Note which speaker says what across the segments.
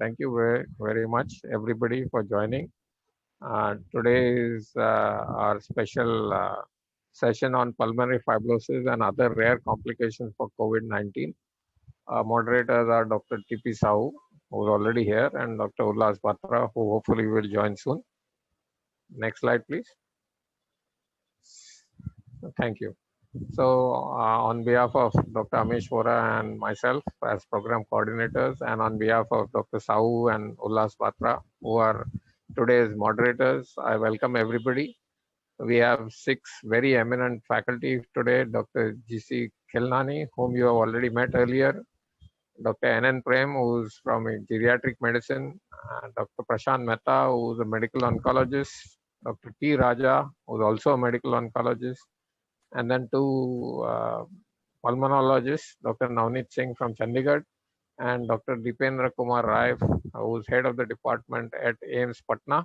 Speaker 1: Thank you very much, everybody, for joining. Today is our special session on pulmonary fibrosis and other rare complications for COVID-19. Moderators are Dr. T.P. Sahu, who is already here, and Dr. Ullas Batra, who hopefully will join soon. Next slide, please. Thank you. So, on behalf of Dr. Amish Vora and myself as program coordinators, and on behalf of Dr. Sahu and Ullas Batra, who are today's moderators, I welcome everybody. We have 6 very eminent faculty today: Dr. G.C. Khilnani, whom you have already met earlier, Dr. N.N. Prem, who's from geriatric medicine, Dr. Prashant Mehta, who's a medical oncologist, Dr. T. Raja, who's also a medical oncologist, and then 2 pulmonologists, Dr. Navneet Singh from Chandigarh and Dr. Dipendra Kumar Rai, who's head of the department at AIIMS Patna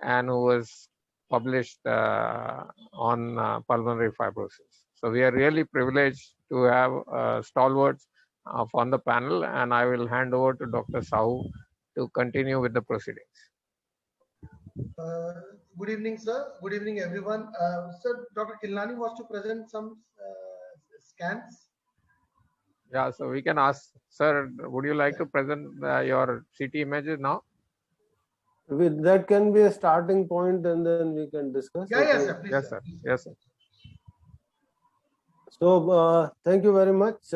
Speaker 1: and who was published on pulmonary fibrosis. So we are really privileged to have stalwarts on the panel, and I will hand over to Dr. Sahu to continue with the proceedings.
Speaker 2: Good evening, sir. Good evening, everyone. Sir, Dr. Khilnani wants to present some scans.
Speaker 1: Yeah, so we can ask, sir, would you like to present your CT images now?
Speaker 3: That can be a starting point, and then we can discuss.
Speaker 2: Yeah, yes, sir. Please,
Speaker 1: yes, sir.
Speaker 2: Please.
Speaker 1: Yes, sir.
Speaker 3: So, thank you very much.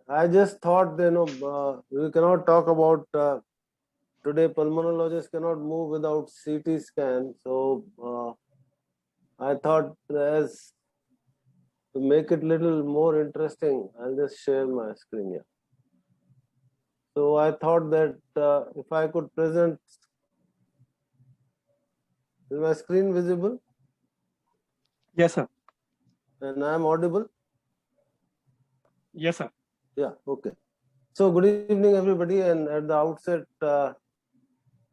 Speaker 3: I just thought, we cannot talk about today. Pulmonologists cannot move without CT scan. So, I thought, as to make it little more interesting, I'll just share my screen here. So I thought that if I could present, is my screen visible?
Speaker 4: Yes, sir.
Speaker 3: And I'm audible?
Speaker 4: Yes, sir.
Speaker 3: Yeah, okay. So good evening, everybody. And at the outset,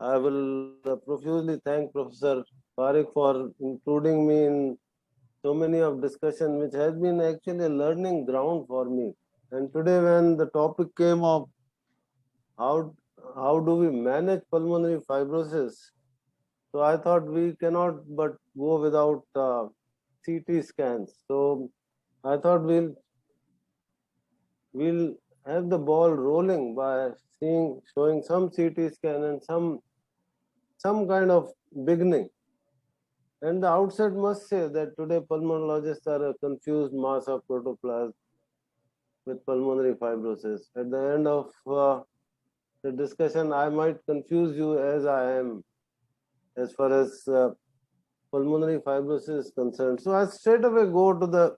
Speaker 3: I will profusely thank Professor Parekh for including me in so many of discussion, which has been actually a learning ground for me. And today, when the topic came of how do we manage pulmonary fibrosis, so I thought we cannot but go without CT scans. So I thought we'll have the ball rolling by showing some CT scan and some kind of beginning. And the outset must say that today pulmonologists are a confused mass of protoplasm with pulmonary fibrosis. At the end of the discussion, I might confuse you as I am as far as pulmonary fibrosis is concerned. So I straight away go to the,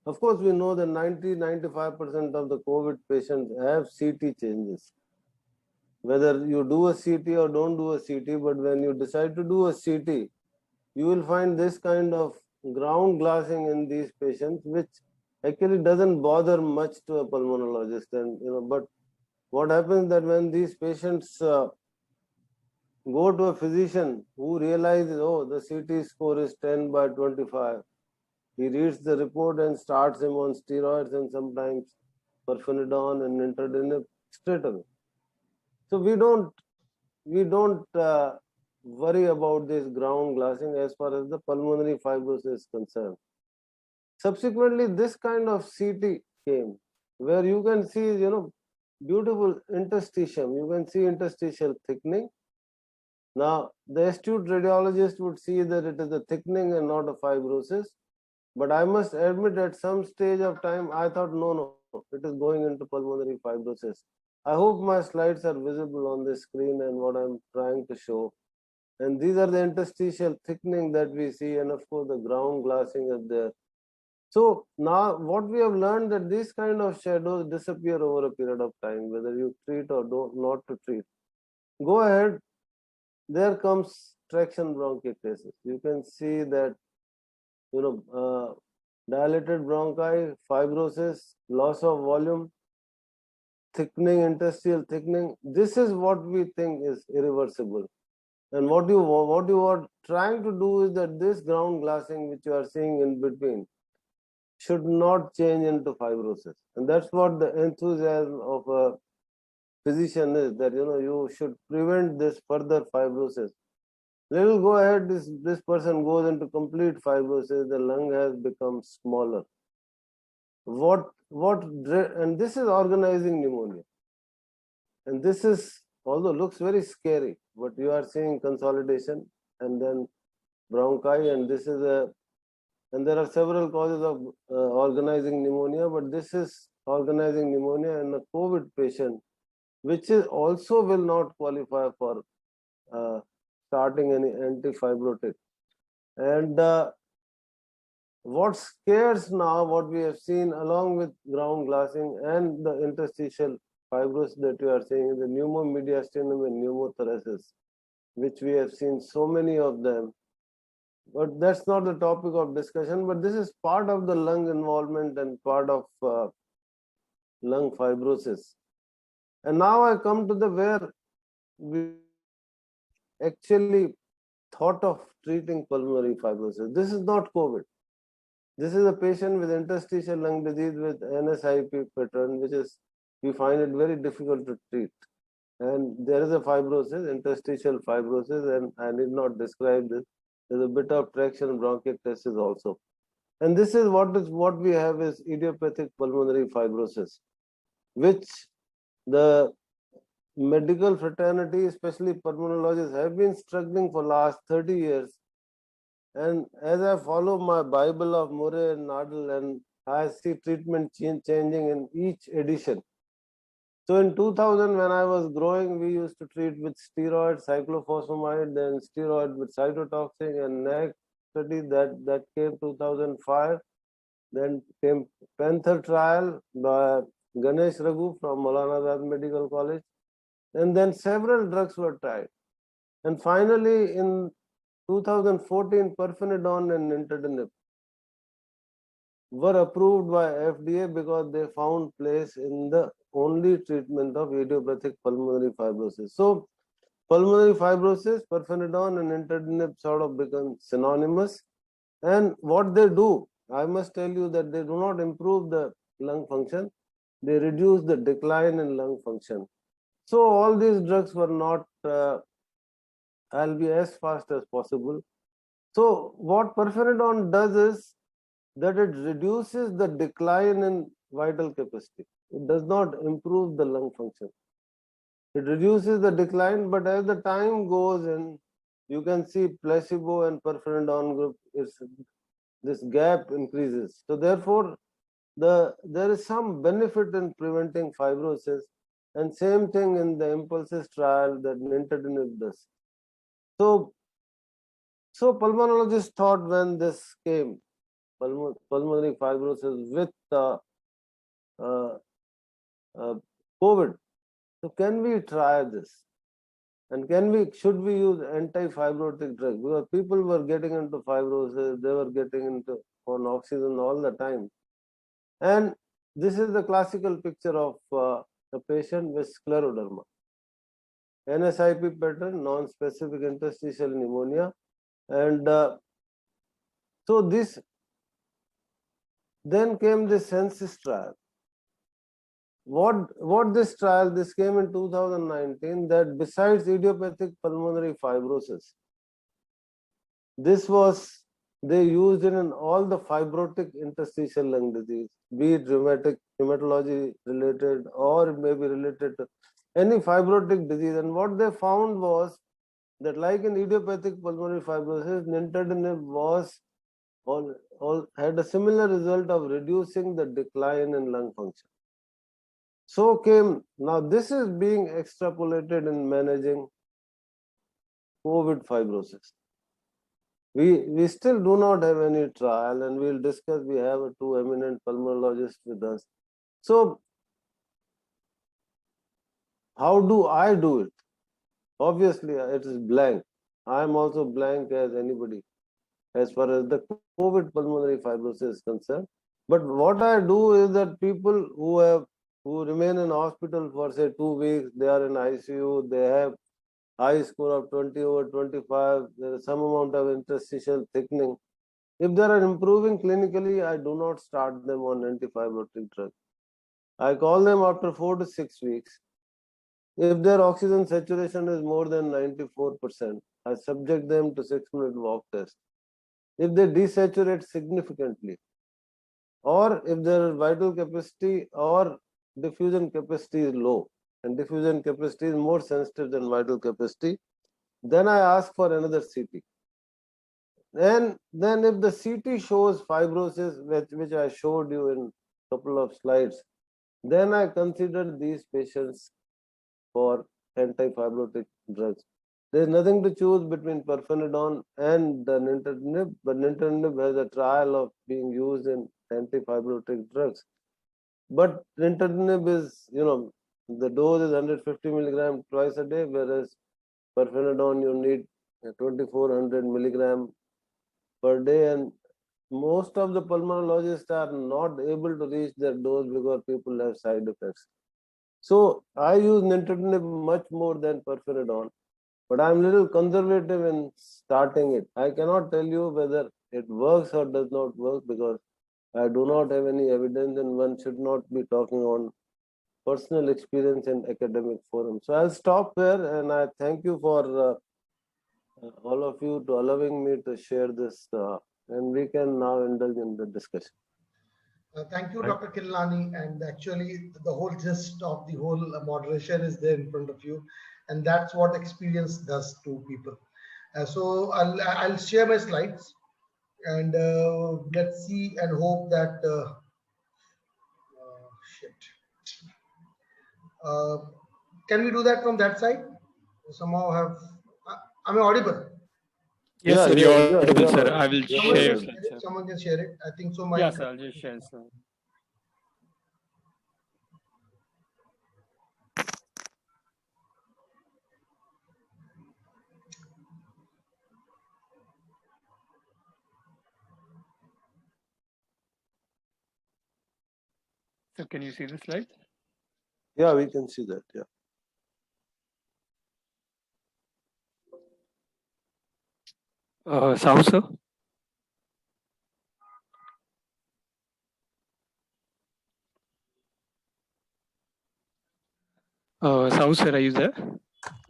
Speaker 3: of course, we know that 90-95% of the COVID patients have CT changes. Whether you do a CT or don't do a CT, but when you decide to do a CT, you will find this kind of ground glassing in these patients, which actually doesn't bother much to a pulmonologist. And but what happens that when these patients go to a physician who realizes, oh, the CT score is 10/25, he reads the report and starts him on steroids and sometimes pirfenidone and nintedanib straight away. So we don't worry about this ground glassing as far as the pulmonary fibrosis is concerned. Subsequently, this kind of CT came where you can see, beautiful interstitium. You can see interstitial thickening. Now, the astute radiologist would see that it is a thickening and not a fibrosis. But I must admit, at some stage of time, I thought, no, it is going into pulmonary fibrosis. I hope my slides are visible on the screen and what I'm trying to show. And these are the interstitial thickening that we see, and of course, the ground glassing is there. So now what we have learned that these kind of shadows disappear over a period of time, whether you treat or not to treat. Go ahead. There comes traction bronchiectasis. You can see that, dilated bronchi, fibrosis, loss of volume, thickening, interstitial thickening. This is what we think is irreversible. And what you are trying to do is that this ground glassing which you are seeing in between should not change into fibrosis. And that's what the enthusiasm of a physician is that you should prevent this further fibrosis. They will go ahead. This person goes into complete fibrosis. The lung has become smaller. And this is organizing pneumonia. And this is, although looks very scary, but you are seeing consolidation and then bronchi, and and there are several causes of organizing pneumonia, but this is organizing pneumonia in a COVID patient, which is also will not qualify for starting any antifibrotic. And what scares now, what we have seen along with ground glassing and the interstitial fibrosis that you are seeing, is the pneumomediastinum and pneumothoraces, which we have seen so many of them. But that's not the topic of discussion, but this is part of the lung involvement and part of lung fibrosis. And now I come to the where we actually thought of treating pulmonary fibrosis. This is not COVID. This is a patient with interstitial lung disease with NSIP pattern, which is, we find it very difficult to treat. And there is a fibrosis, interstitial fibrosis, and I need not describe this. There's a bit of traction bronchiectasis also. And this is what we have is idiopathic pulmonary fibrosis, which the medical fraternity, especially pulmonologists, have been struggling for last 30 years. And as I follow my Bible of Murray and Nadel, and I see treatment changing in each edition. So in 2000, when I was growing, we used to treat with steroid, cyclophosphamide, then steroid with cytotoxic, and next study that came 2005. Then came Panther trial by Ganesh Raghu from Maulana Azad Medical College. And then several drugs were tried. And finally, in 2014, pirfenidone and nintedanib were approved by FDA because they found place in the only treatment of idiopathic pulmonary fibrosis. So pulmonary fibrosis, pirfenidone and nintedanib sort of become synonymous. And what they do, I must tell you that they do not improve the lung function. They reduce the decline in lung function. So all these drugs were not I'll be as fast as possible. So what pirfenidone does is that it reduces the decline in vital capacity. It does not improve the lung function. It reduces the decline, but as the time goes in, you can see placebo and pirfenidone group, this gap increases. So therefore, there is some benefit in preventing fibrosis, and same thing in the IMPULSIS trial that nintedanib does. So pulmonologists thought when this came, pulmonary fibrosis with COVID, so can we try this? And should we use anti-fibrotic drugs? Because people were getting into fibrosis, they were getting on oxygen all the time. And this is the classical picture of a patient with scleroderma. NSIP pattern, non-specific interstitial pneumonia. And so then came the census trial. What this trial, this came in 2019, that besides idiopathic pulmonary fibrosis, they used it in all the fibrotic interstitial lung disease, be it rheumatology related or maybe related to any fibrotic disease. And what they found was that like in idiopathic pulmonary fibrosis, nintedanib had a similar result of reducing the decline in lung function. So now this is being extrapolated in managing COVID fibrosis. We still do not have any trial, and we'll discuss. We have two eminent pulmonologists with us. So how do I do it? Obviously, it is blank. I am also blank as anybody as far as the COVID pulmonary fibrosis is concerned. But what I do is that people who remain in hospital for say 2 weeks, they are in ICU, they have high score of 20/25, there is some amount of interstitial thickening. If they are improving clinically, I do not start them on antifibrotic drug. I call them after 4 to 6 weeks. If their oxygen saturation is more than 94%, I subject them to 6-minute walk test. If they desaturate significantly, or if their vital capacity or diffusion capacity is low, and diffusion capacity is more sensitive than vital capacity, then I ask for another CT. And then if the CT shows fibrosis, which I showed you in a couple of slides, then I consider these patients for anti-fibrotic drugs. There is nothing to choose between pirfenidone and the nintedanib, but nintedanib has a trial of being used in anti-fibrotic drugs. But nintedanib is, the dose is 150 milligram twice a day, whereas pirfenidone you need 2400 milligram per day, and most of the pulmonologists are not able to reach their dose because people have side effects. So I use nintedanib much more than pirfenidone, but I'm a little conservative in starting it. I cannot tell you whether it works or does not work because I do not have any evidence, and one should not be talking on personal experience in academic forum. So I'll stop there, and I thank you for all of you to allowing me to share this, and we can now indulge in the discussion.
Speaker 2: Thank you, Dr. Kilnani. And actually, the whole gist of the whole moderation is there in front of you, and that's what experience does to people. So I'll share my slides, and let's see and hope that. Can we do that from that side? Somehow have. Am I audible?
Speaker 4: Yes,
Speaker 3: Yeah,
Speaker 4: sir.
Speaker 3: yeah,
Speaker 4: You're audible,
Speaker 3: yeah,
Speaker 4: sir.
Speaker 3: yeah.
Speaker 4: I will
Speaker 3: Yeah,
Speaker 4: share your
Speaker 3: yeah.
Speaker 4: slide, sir.
Speaker 2: Someone can share it. I think so.
Speaker 4: Yes, sir. I'll just share, sir. So can you see the slide?
Speaker 3: Yeah, we can see that. Yeah.
Speaker 4: Sahu, sir. Sahu, sir, are you there?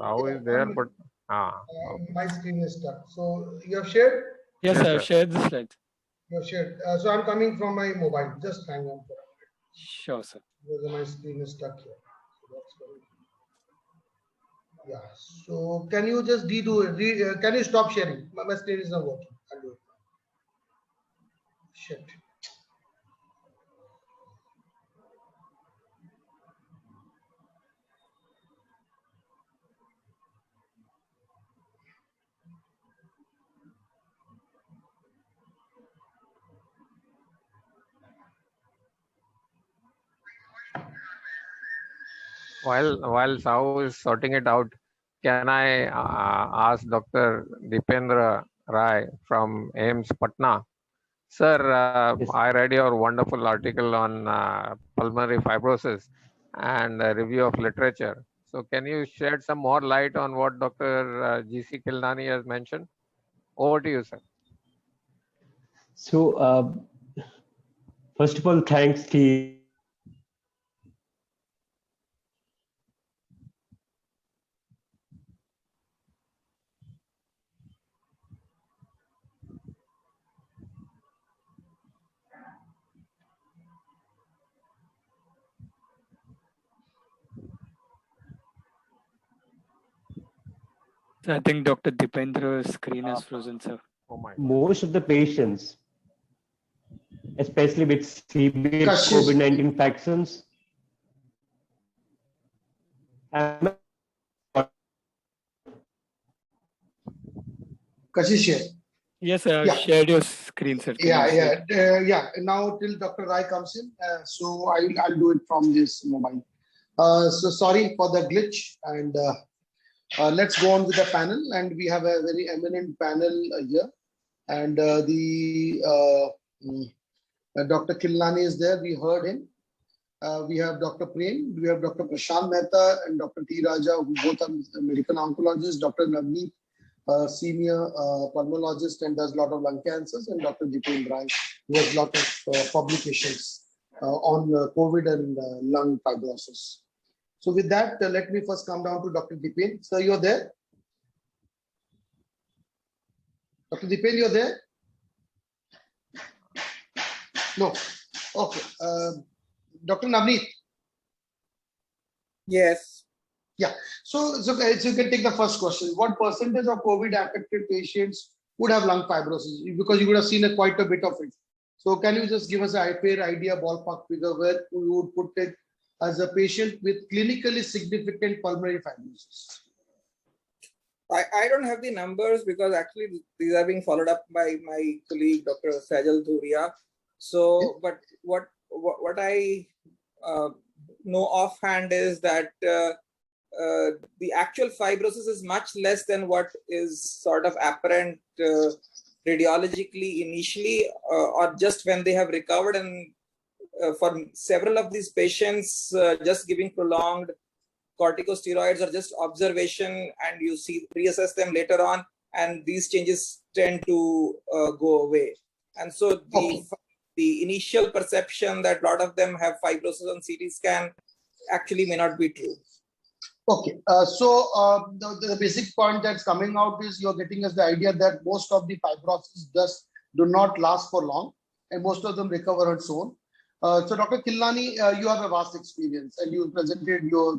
Speaker 1: How is there, but
Speaker 2: my screen is stuck. So you have shared?
Speaker 4: Yes,
Speaker 1: Yes,
Speaker 4: sir. I've
Speaker 1: sir.
Speaker 4: shared the slides.
Speaker 2: You have shared. So I'm coming from my mobile. Just hang on for a minute.
Speaker 4: Sure, sir.
Speaker 2: Because my screen is stuck here. So that's very. Yeah. So can you just do it? Can you stop sharing? My screen is not working. I'll do it. Shit.
Speaker 1: While Sahu is sorting it out, can I ask Dr. Dipendra Rai from AIMS Patna? Sir,
Speaker 5: Yes.
Speaker 1: I read your wonderful article on pulmonary fibrosis and a review of literature. So can you shed some more light on what Dr. G.C. Kilnani has mentioned? Over to you, sir.
Speaker 5: So, first of all, thanks, Steve.
Speaker 4: I think Dr. Dipendra's screen is frozen, sir.
Speaker 1: Oh my God.
Speaker 5: Most of the patients, especially with severe
Speaker 2: Kashish.
Speaker 5: COVID-19 infections,
Speaker 2: Kashish share.
Speaker 4: Yes, sir. I've
Speaker 2: Yeah.
Speaker 4: shared your screen, sir. Can you see it?
Speaker 2: Yeah. Now till Dr. Rai comes in, so I'll do it from this mobile. So sorry for the glitch, and let's go on with the panel. And we have a very eminent panel here, and Dr. Kilnani is there. We heard him. We have Dr. Prem, we have Dr. Prashant Mehta and Dr. T. Raja, who both are medical oncologists. Dr. Navneet, senior pulmonologist and does a lot of lung cancers, and Dr. Dipendra Rai, who has a lot of publications on COVID and lung fibrosis. So with that, let me first come down to Dr. Dipen. Sir, you're there? Dr. Dipen, you're there? No. Okay. Dr. Navneet.
Speaker 6: Yes.
Speaker 2: Yeah. So you can take the first question. What percentage of COVID-affected patients would have lung fibrosis? Because you would have seen quite a bit of it. So can you just give us a fair idea, ballpark figure, where we would put it as a patient with clinically significant pulmonary fibrosis?
Speaker 6: I don't have the numbers because actually these are being followed up by my colleague, Dr. Sajal Dhuria. So, but what I know offhand is that the actual fibrosis is much less than what is sort of apparent radiologically initially, or just when they have recovered. And for several of these patients, just giving prolonged corticosteroids or just observation, and you reassess them later on, and these changes tend to go away. And so the initial perception that a lot of them have fibrosis on CT scan actually may not be true.
Speaker 2: Okay, so the basic point that's coming out is you're getting us the idea that most of the fibrosis do not last for long, and most of them recover on its own. So Dr. Khilnani, you have a vast experience and you presented your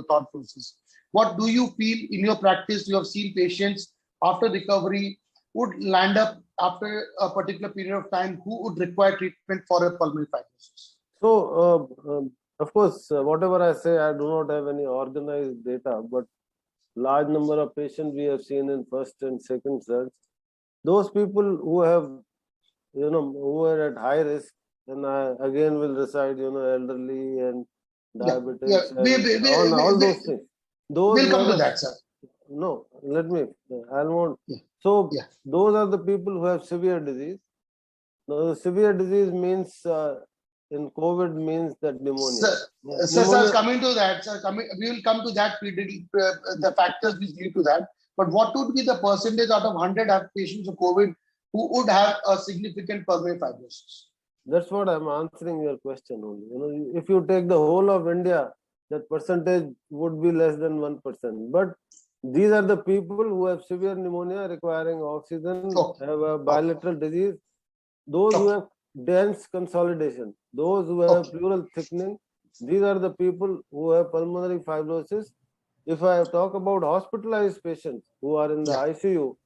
Speaker 2: thought process. What do you feel in your practice? You have seen patients after recovery would land up after a particular period of time who would require treatment for a pulmonary fibrosis.
Speaker 3: So, of course, whatever I say, I do not have any organized data, but large number of patients we have seen in first and second surge. Those people who have, who are at high risk, and I again will recite, elderly and diabetics and all those things.
Speaker 2: We'll come to that, sir.
Speaker 3: No, So those are the people who have severe disease. Now, severe disease means in COVID means that pneumonia.
Speaker 2: Sir, coming to that, sir, we will come to that, the factors which lead to that. But what would be the percentage out of 100 patients of COVID who would have a significant pulmonary fibrosis?
Speaker 3: That's what I'm answering your question only. If you take the whole of India, that percentage would be less than 1%. But these are the people who have severe pneumonia requiring oxygen, have a bilateral disease, those who have dense consolidation, those who have pleural thickening. These are the people who have pulmonary fibrosis. If I talk about hospitalized patients who are in the ICU,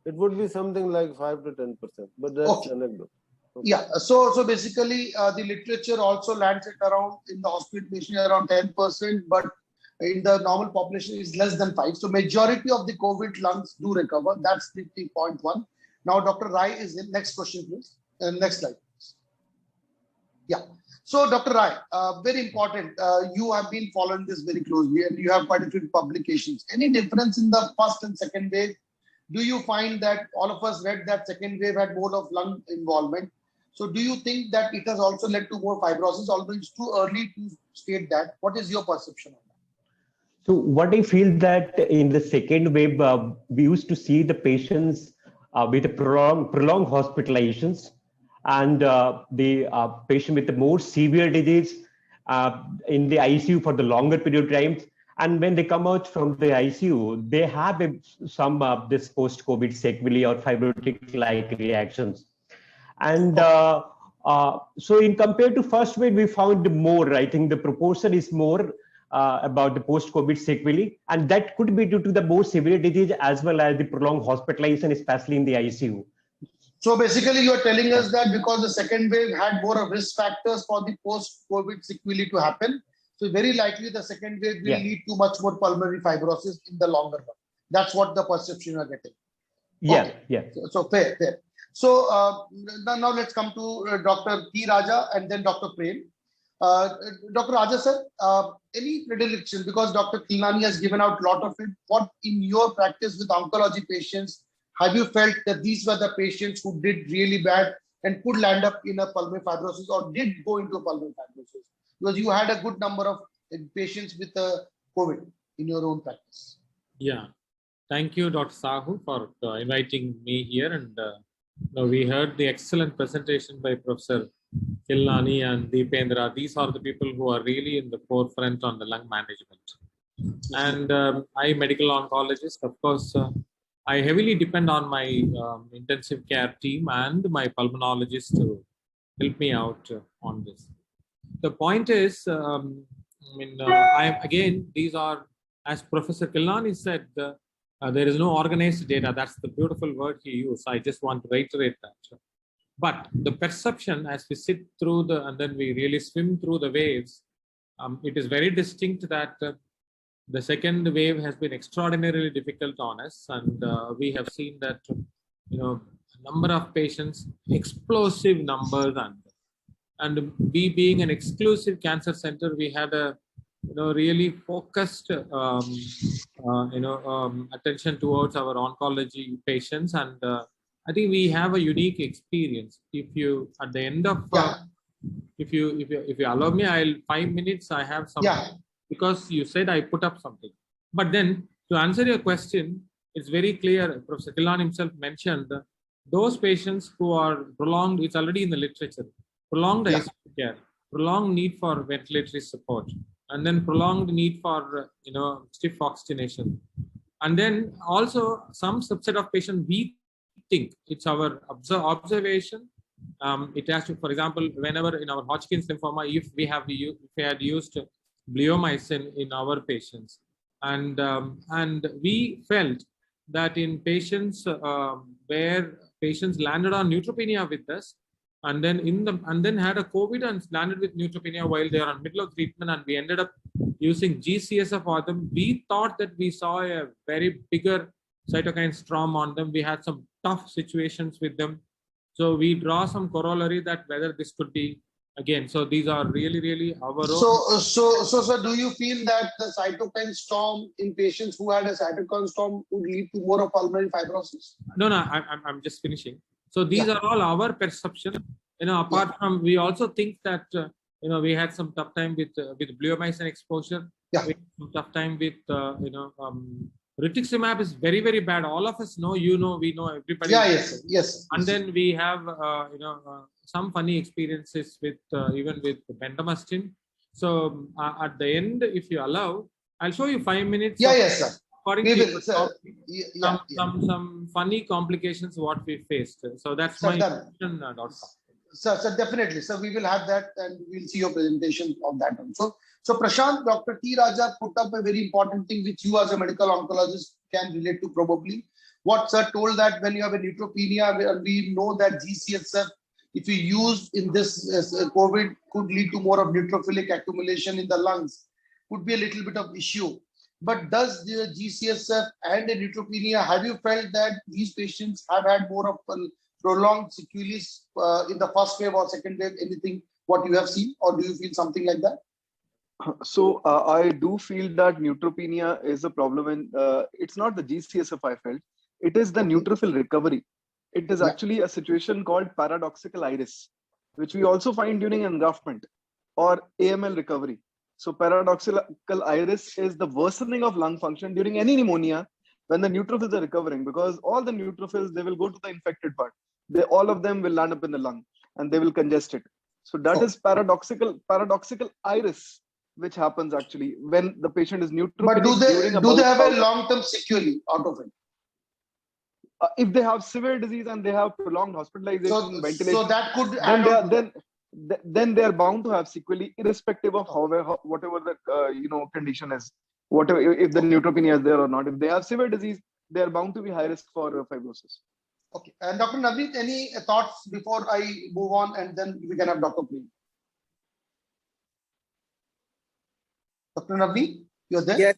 Speaker 3: it would be something like 5 to 10%, but that's anecdote.
Speaker 2: Yeah, so basically the literature also lands it around in the hospital patient around 10%, but in the normal population is less than 5. So majority of the COVID lungs do recover. That's the point one. Now Dr. Rai is in. Next question, please. Next slide. Yeah. So Dr. Rai, very important. You have been following this very closely and you have quite a few publications. Any difference in the first and second wave? Do you find that all of us read that second wave had more of lung involvement? So do you think that it has also led to more fibrosis, although it's too early to state that? What is your perception on that?
Speaker 5: So what I feel that in the second wave, we used to see the patients with prolonged hospitalizations, and the patient with the more severe disease in the ICU for the longer period of time. And when they come out from the ICU, they have some this post-COVID sequelae or fibrotic-like reactions. And so in compared to first wave, we found more. I think the proportion is more about the post-COVID sequelae, and that could be due to the more severe disease as well as the prolonged hospitalization, especially in the ICU.
Speaker 2: So basically, you are telling us that because the second wave had more of risk factors for the post-COVID sequelae to happen, so very likely the second wave will lead to much more pulmonary fibrosis in the longer run. That's what the perception you are getting. So fair. So now let's come to Dr. T. Raja and then Dr. Prem. Dr. Raja sir, any predilection, because Dr. Khilnani has given out a lot of it, what in your practice with oncology patients, have you felt that these were the patients who did really bad and could land up in a pulmonary fibrosis or did go into pulmonary fibrosis? Because you had a good number of patients with COVID in your own practice.
Speaker 7: Yeah, thank you, Dr. Sahu, for inviting me here. And we heard the excellent presentation by Professor Kilnani and Deependra, these are the people who are really in the forefront on the lung management. And I, medical oncologist, of course, I heavily depend on my intensive care team and my pulmonologist to help me out on this. The point is, these are, as Professor Kilnani said, there is no organized data. That's the beautiful word he used. I just want to reiterate that. But the perception as we sit through and then we really swim through the waves, it is very distinct that the second wave has been extraordinarily difficult on us. And we have seen that, a number of patients, explosive numbers, and we being an exclusive cancer center, we had a really focused attention towards our oncology patients, and I think we have a unique experience. If you at the end of if you allow me, I'll 5 minutes. I have some because you said I put up something, but then to answer your question, it's very clear. Professor Kilnani himself mentioned those patients who are prolonged. It's already in the literature. Prolonged ICU care, prolonged need for ventilatory support, and then prolonged need for stiff oxygenation, and then also some subset of patients we think it's our observation. It has to, for example, whenever in our Hodgkin's lymphoma, if we had used bleomycin in our patients, and we felt that in patients where patients landed on neutropenia with us, and then had a COVID and landed with neutropenia while they are on middle of treatment, and we ended up using GCSF for them. We thought that we saw a very bigger cytokine storm on them. We had some tough situations with them. So we draw some corollary that whether this could be again. So these are really our own.
Speaker 8: So sir, do you feel that the cytokine storm in patients who had a cytokine storm would lead to more of pulmonary fibrosis?
Speaker 7: No, I'm just finishing. So these are all our perception. Apart from, we also think that we had some tough time with bleomycin exposure. We had some tough time with rituximab is very, very bad. All of us know, we know, everybody.
Speaker 8: Yes.
Speaker 7: And then we have some funny experiences with even with bendamustine. So at the end, if you allow, I'll show you 5 minutes.
Speaker 8: Yes, sir.
Speaker 7: Some funny complications what we faced. So that's my question, Doctor.
Speaker 8: Sir, definitely. So we will have that, and we'll see your presentation of that also. So Prashant, Dr. T. Raja put up a very important thing which you as a medical oncologist can relate to probably. What sir told that when you have a neutropenia, we know that GCSF, if you use in this COVID, could lead to more of neutrophilic accumulation in the lungs, could be a little bit of issue. But does the GCSF and the neutropenia, have you felt that these patients have had more of prolonged sequelae in the first wave or second wave, anything what you have seen, or do you feel something like that?
Speaker 9: So I do feel that neutropenia is a problem, and it's not the GCSF I felt, it is the neutrophil recovery. It is actually a situation called paradoxical iris, which we also find during engraftment or AML recovery. So paradoxical iris is the worsening of lung function during any pneumonia when the neutrophils are recovering, because all the neutrophils, they will go to the infected part. All of them will land up in the lung and they will congest it. So that is paradoxical iris, which happens actually when the patient is neutropenic.
Speaker 8: But do they have a long-term sequelae out of it?
Speaker 9: If they have severe disease and they have prolonged hospitalization, ventilation,
Speaker 8: so that could
Speaker 9: then they are bound to have sequelae, irrespective of whatever the condition is. Whatever, if the neutropenia is there or not. If they have severe disease, they are bound to be high risk for fibrosis.
Speaker 8: Okay. And Dr. Navneet, any thoughts before I move on, and then we can have Dr. Prem? Dr. Navneet, you're there?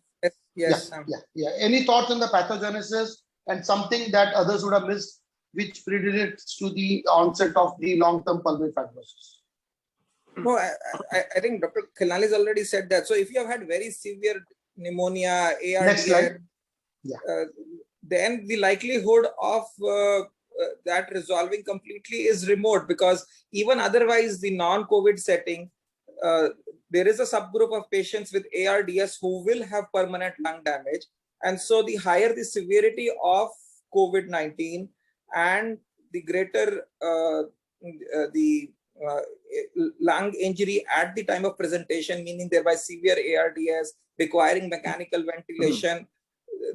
Speaker 6: Yes.
Speaker 8: Yeah. Any thoughts on the pathogenesis and something that others would have missed, which predates to the onset of the long-term pulmonary fibrosis?
Speaker 6: No, I think Dr. Kilnani has already said that. So if you have had very severe pneumonia, ARDS, then the likelihood of that resolving completely is remote, because even otherwise the non-COVID setting, there is a subgroup of patients with ARDS who will have permanent lung damage. And so the higher the severity of COVID-19 and the greater the lung injury at the time of presentation, meaning thereby severe ARDS requiring mechanical ventilation,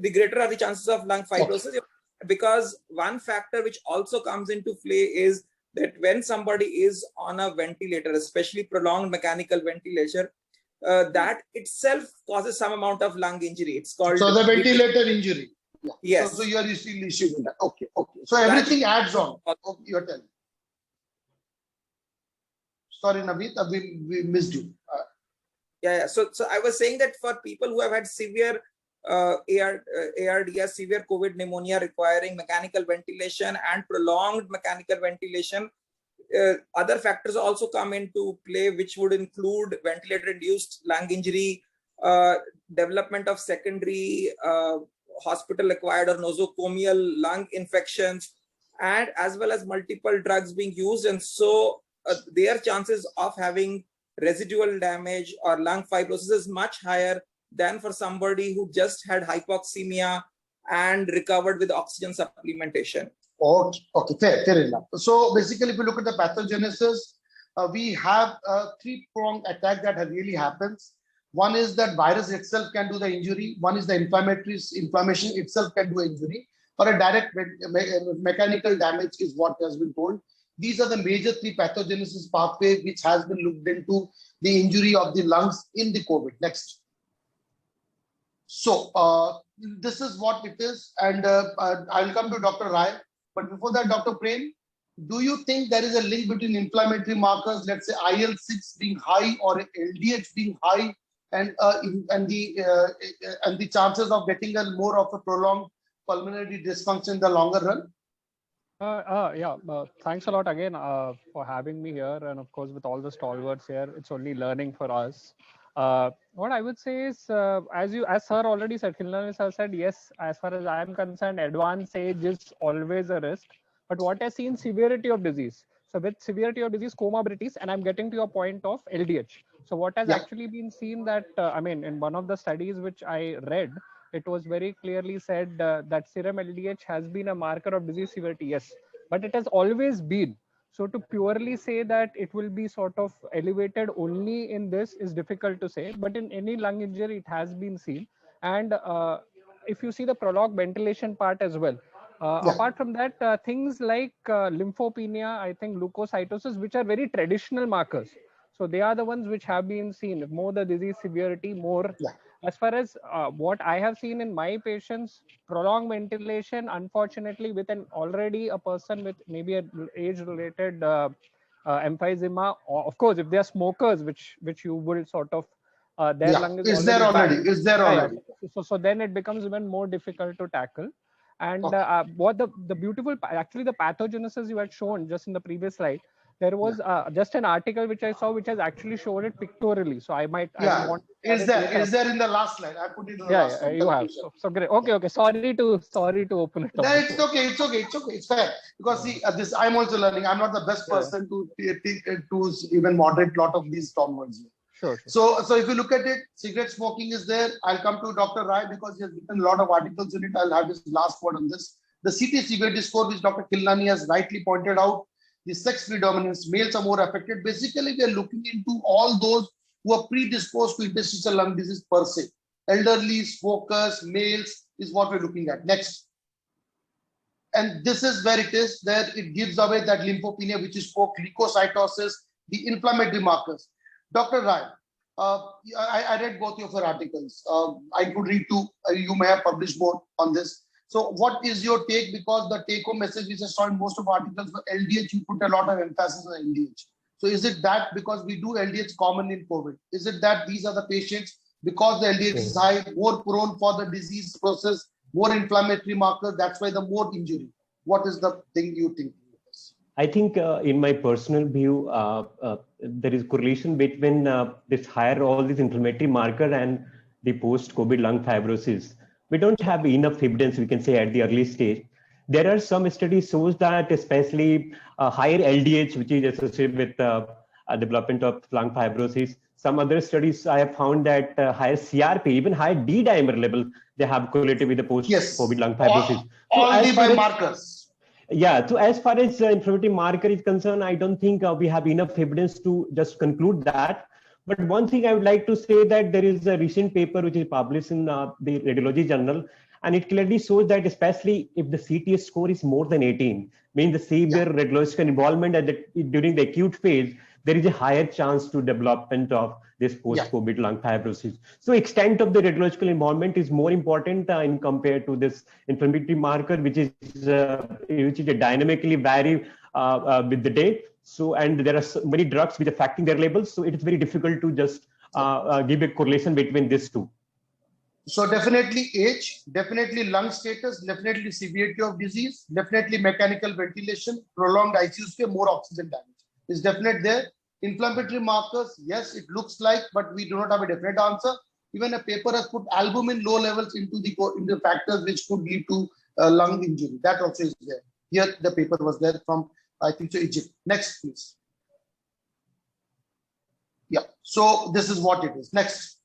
Speaker 6: the greater are the chances of lung fibrosis. Because one factor which also comes into play is that when somebody is on a ventilator, especially prolonged mechanical ventilation, that itself causes some amount of lung injury. It's called
Speaker 8: the ventilator injury. Yeah.
Speaker 6: Yes.
Speaker 8: So you are still issuing that. Okay. So everything adds on. Okay, you're telling. Sorry, Naveed, we missed you.
Speaker 6: Yeah. So I was saying that for people who have had severe ARDS, severe COVID pneumonia requiring mechanical ventilation and prolonged mechanical ventilation, other factors also come into play, which would include ventilator-induced lung injury, development of secondary hospital-acquired or nosocomial lung infections, and as well as multiple drugs being used. And so their chances of having residual damage or lung fibrosis is much higher than for somebody who just had hypoxemia and recovered with oxygen supplementation.
Speaker 8: Okay, fair enough. So basically, if you look at the pathogenesis, we have a three-pronged attack that really happens. One is that virus itself can do the injury. One is the inflammation itself can do injury. Or a direct mechanical damage is what has been told. These are the major three pathogenesis pathway which has been looked into the injury of the lungs in the COVID. Next. So this is what it is, and I'll come to Dr. Rai. But before that, Dr. Prem, do you think there is a link between inflammatory markers, let's say IL-6 being high or LDH being high, and the chances of getting a more of a prolonged pulmonary dysfunction in the longer run?
Speaker 10: Thanks a lot again for having me here, and of course with all the stalwarts here, it's only learning for us. What I would say is, as sir already said, Khilnani sir said, yes, as far as I am concerned, advanced age is always a risk. But what I see in severity of disease, so with severity of disease, comorbidities, and I'm getting to your point of LDH. So what has actually been seen that, in one of the studies which I read, it was very clearly said that serum LDH has been a marker of disease severity, yes, but it has always been. So to purely say that it will be sort of elevated only in this is difficult to say, but in any lung injury, it has been seen. And if you see the prolonged ventilation part as well, apart from that, things like lymphopenia, I think leukocytosis, which are very traditional markers. So they are the ones which have been seen, more the disease severity, more. As far as what I have seen in my patients, prolonged ventilation, unfortunately, with already a person with maybe an age-related emphysema, or of course, if they are smokers, which you will sort of, their lung is already. So then it becomes even more difficult to tackle. And what the beautiful, actually the pathogenesis you had shown just in the previous slide, there was just an article which I saw which has actually shown it pictorially. So I might.
Speaker 8: Is there in the last slide? I put it in the last slide.
Speaker 10: You have. So great. Okay. Sorry to open it up.
Speaker 8: No, it's okay. It's fair. Because see, I'm also learning. I'm not the best person to even moderate a lot of these term words.
Speaker 10: Sure.
Speaker 8: So if you look at it, cigarette smoking is there. I'll come to Dr. Rai because he has written a lot of articles in it. I'll have his last word on this. The CT severity score, which Dr. Khilnani has rightly pointed out, the sex predominance, males are more affected. Basically, we are looking into all those who are predisposed to interstitial lung disease per se. Elderly, smokers, males is what we're looking at. Next. And this is where it is, that it gives away that lymphopenia, which is spoke, leukocytosis, the inflammatory markers. Dr. Rai, I read both of your articles. I could read two. You may have published more on this. So what is your take? Because the take-home message which I saw in most of articles for LDH, you put a lot of emphasis on LDH. So is it that because we do LDH common in COVID? Is it that these are the patients, because the LDH is high, more prone for the disease process, more inflammatory markers, that's why the more injury? What is the thing you think?
Speaker 5: I think in my personal view, there is correlation between this all these inflammatory marker and the post-COVID lung fibrosis. We don't have enough evidence, we can say, at the early stage. There are some studies shows that especially higher LDH, which is associated with development of lung fibrosis. Some other studies I have found that higher CRP, even higher D dimer level, they have correlated with the post-COVID lung fibrosis.
Speaker 8: All the biomarkers.
Speaker 5: Yeah, so as far as inflammatory marker is concerned, I don't think we have enough evidence to just conclude that. But one thing I would like to say that there is a recent paper which is published in the Radiology Journal, and it clearly shows that especially if the CTS score is more than 18, meaning the severe radiological involvement during the acute phase, there is a higher chance to development of this post-COVID lung fibrosis. So extent of the radiological involvement is more important in compared to this inflammatory marker, which is a dynamically vary with the day. So, and there are so many drugs which are affecting their levels. So it is very difficult to just give a correlation between these two.
Speaker 8: So definitely age, definitely lung status, definitely severity of disease, definitely mechanical ventilation, prolonged ICU stay, more oxygen damage is definite there. Inflammatory markers, yes, it looks like, but we do not have a definite answer. Even a paper has put albumin low levels into the factors which could lead to lung injury. That also is there. Here the paper was there from, I think so, Egypt. Next, please. Yeah, so this is what it is. Next.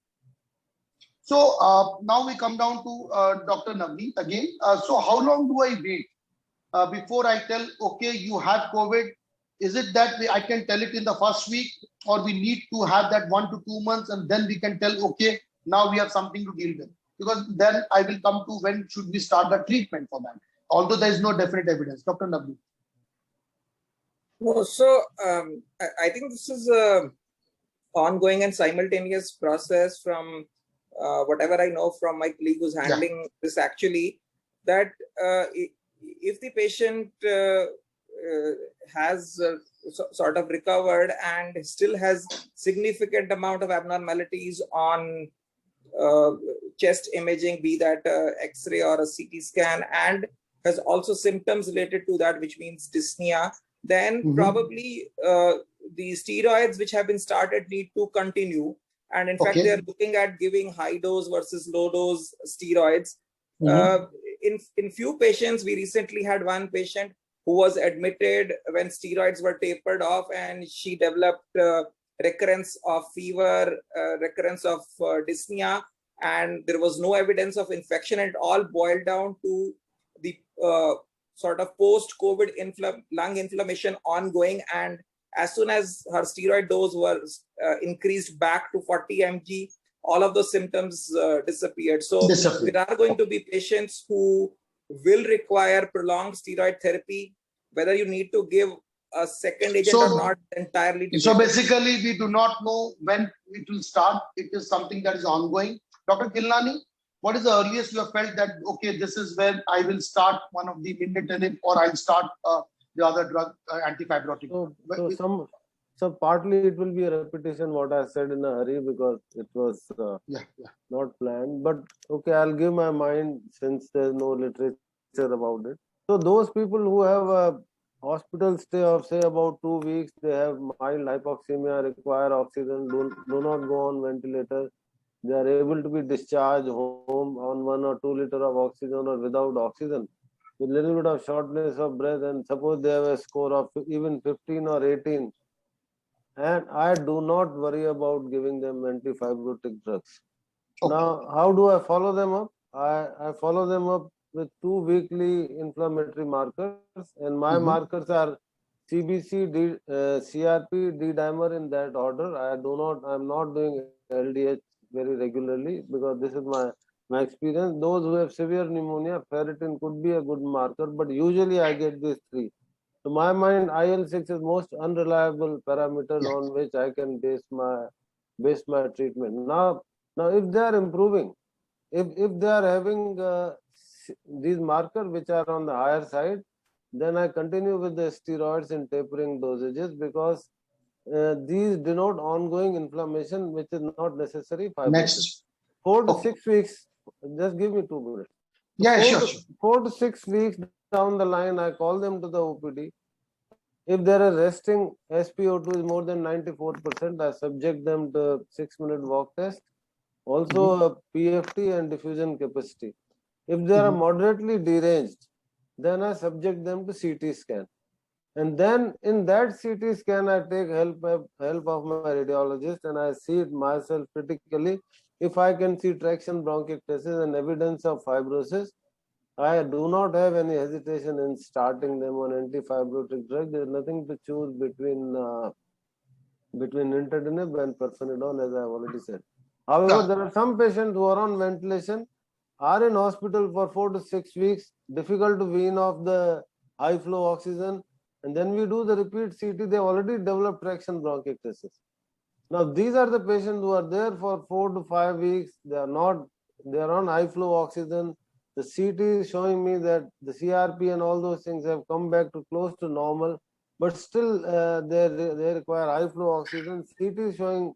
Speaker 8: So now we come down to Dr. Navneet again. So how long do I wait before I tell, okay, you have COVID? Is it that I can tell it in the first week, or we need to have that 1 to 2 months and then we can tell, okay, now we have something to deal with? Because then I will come to when should we start the treatment for that, although there is no definite evidence. Dr. Navneet.
Speaker 6: No, so I think this is a ongoing and simultaneous process from whatever I know from my colleague who's handling this actually, that if the patient has sort of recovered and still has significant amount of abnormalities on chest imaging, be that X-ray or a CT scan, and has also symptoms related to that, which means dyspnea, then probably the steroids which have been started need to continue. And in fact, they are looking at giving high dose versus low dose steroids. In few patients, we recently had one patient who was admitted when steroids were tapered off, and she developed recurrence of fever, recurrence of dyspnea, and there was no evidence of infection. It all boiled down to the sort of post-COVID lung inflammation ongoing, and as soon as her steroid dose was increased back to 40 mg, all of those symptoms disappeared. So there are going to be patients who will require prolonged steroid therapy. Whether you need to give a second agent or not entirely depends.
Speaker 8: So basically, we do not know when it will start. It is something that is ongoing. Dr. Khilnani, what is the earliest you have felt that, okay, this is when I will start one of the nintedanib, or I'll start the other drug, antifibrotic?
Speaker 3: So partly it will be a repetition what I said in a hurry because it was not planned. But okay, I'll give my mind since there's no literature about it. So those people who have a hospital stay of say about 2 weeks, they have mild hypoxemia, require oxygen, do not go on ventilator. They are able to be discharged home on 1 or 2 liters of oxygen or without oxygen, with a little bit of shortness of breath, and suppose they have a score of even 15 or 18, and I do not worry about giving them antifibrotic drugs. Now, how do I follow them up? I follow them up with 2 weekly inflammatory markers, and my markers are CBC, CRP, D-dimer in that order. I'm not doing LDH very regularly because this is my experience. Those who have severe pneumonia, ferritin could be a good marker, but usually I get these 3. To my mind, IL-6 is most unreliable parameter on which I can base my treatment. Now if they are improving, if they are having these markers which are on the higher side, then I continue with the steroids in tapering dosages because these denote ongoing inflammation, which is not necessary.
Speaker 8: Next.
Speaker 3: 4 to 6 weeks. Just give me 2 minutes.
Speaker 8: Yeah, sure.
Speaker 3: 4 to 6 weeks down the line, I call them to the OPD. If there are resting SpO2 is more than 94%, I subject them to 6-minute walk test. Also a PFT and diffusion capacity. If they are moderately deranged, then I subject them to CT scan. And then in that CT scan, I take help of my radiologist and I see it myself critically. If I can see traction bronchiectasis and evidence of fibrosis, I do not have any hesitation in starting them on antifibrotic drug. There is nothing to choose between nintedanib and pirfenidone, as I have already said. However, there are some patients who are on ventilation, are in hospital for 4 to 6 weeks, difficult to wean off the high flow oxygen, and then we do the repeat CT. They already developed traction bronchiectasis. Now, these are the patients who are there for 4 to 5 weeks. They are on high flow oxygen. The CT is showing me that the CRP and all those things have come back to close to normal, but still they require high flow oxygen. CT is showing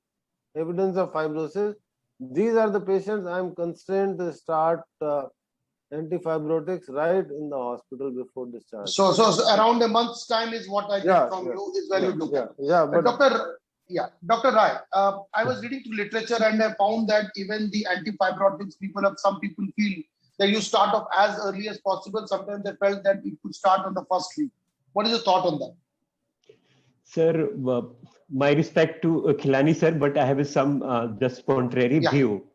Speaker 3: evidence of fibrosis. These are the patients I am constrained to start antifibrotics right in the hospital before discharge.
Speaker 8: So around a month's time is what I get from you is when you look at.
Speaker 3: But
Speaker 8: Dr. Rai, I was reading through literature and I found that even the antifibrotics some people feel that you start off as early as possible. Sometimes they felt that it could start on the first week. What is your thought on that?
Speaker 5: Sir, my respect to Khilani sir, but I have some just contrary view.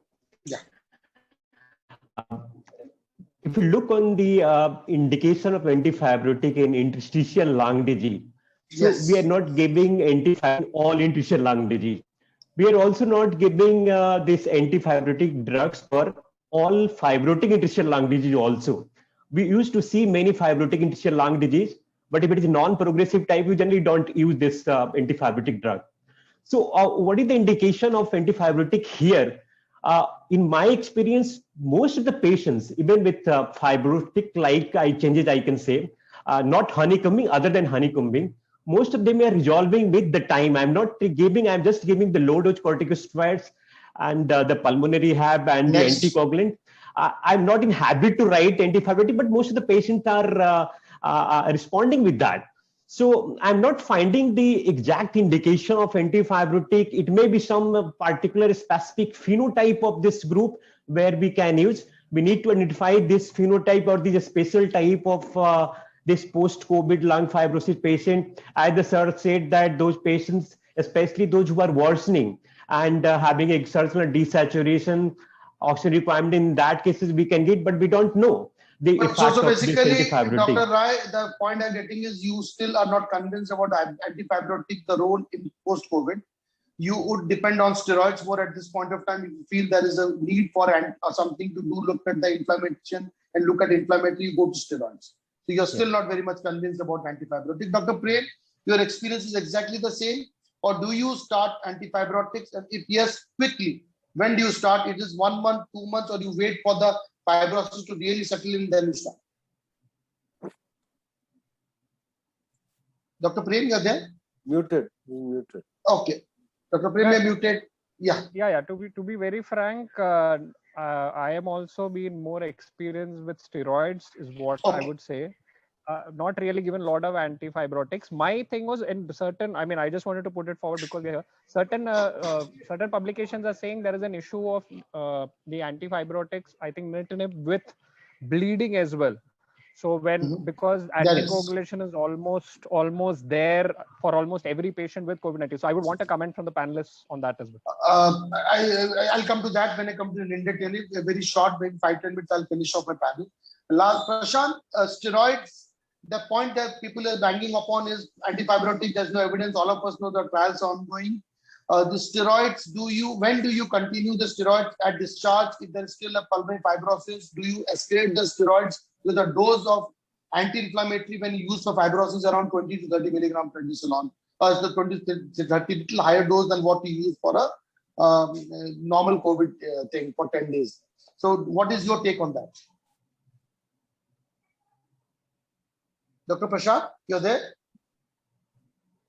Speaker 5: If you look on the indication of antifibrotic in interstitial lung disease, so we are not giving antifibrotic all interstitial lung disease. We are also not giving this antifibrotic drugs for all fibrotic interstitial lung disease also. We used to see many fibrotic interstitial lung disease, but if it is non-progressive type, we generally don't use this antifibrotic drug. So what is the indication of antifibrotic here? In my experience, most of the patients, even with fibrotic-like changes, I can say, not honeycombing, other than honeycombing, most of them are resolving with the time. I'm just giving the low-dose corticosteroids and the pulmonary rehab and the anticoagulant. I'm not in habit to write antifibrotic, but most of the patients are responding with that. So I'm not finding the exact indication of antifibrotic. It may be some particular specific phenotype of this group where we can use. We need to identify this phenotype or the special type of this post-COVID lung fibrosis patient. As the sir said that those patients, especially those who are worsening and having exertional desaturation, oxygen requirement, in that cases we can get, but we don't know the effect
Speaker 8: so
Speaker 5: of this
Speaker 8: basically,
Speaker 5: antifibrotic.
Speaker 8: Dr. Rai, the point I'm getting is you still are not convinced about antifibrotic, the role in post-COVID. You would depend on steroids more at this point of time. If you feel there is a need for something to do, look at the inflammation and look at inflammatory, you go to steroids. So you're still not very much convinced about antifibrotic. Dr. Prem, your experience is exactly the same, or do you start antifibrotics? And if yes, quickly, when do you start? It is 1 month, 2 months, or you wait for the fibrosis to really settle in, then you start? Dr. Prem, you're there?
Speaker 3: Muted.
Speaker 8: Okay. Dr. Prem, you're muted.
Speaker 10: Yeah. To be very frank, I am also been more experienced with steroids, is what I would say. Not really given a lot of antifibrotics. My thing was in certain, I just wanted to put it forward because we have certain publications are saying there is an issue of the antifibrotics, I think nintedanib, with bleeding as well. So because anticoagulation is almost there for almost every patient with COVID-19. So I would want a comment from the panelists on that as well.
Speaker 8: I'll come to that when I come to nintedanib. Very short, maybe 5-10 minutes, I'll finish off my panel. Last, Prashant, steroids, the point that people are banging upon is antifibrotic. There's no evidence. All of us know the trials are ongoing. The steroids, when do you continue the steroids at discharge? If there's still a pulmonary fibrosis, do you escalate the steroids with a dose of anti-inflammatory when you use for fibrosis around 20 to 30 milligram prednisolone? It's the 20 to 30, little higher dose than what you use for a normal COVID thing for 10 days. So what is your take on that? Dr. Prashant, you're there?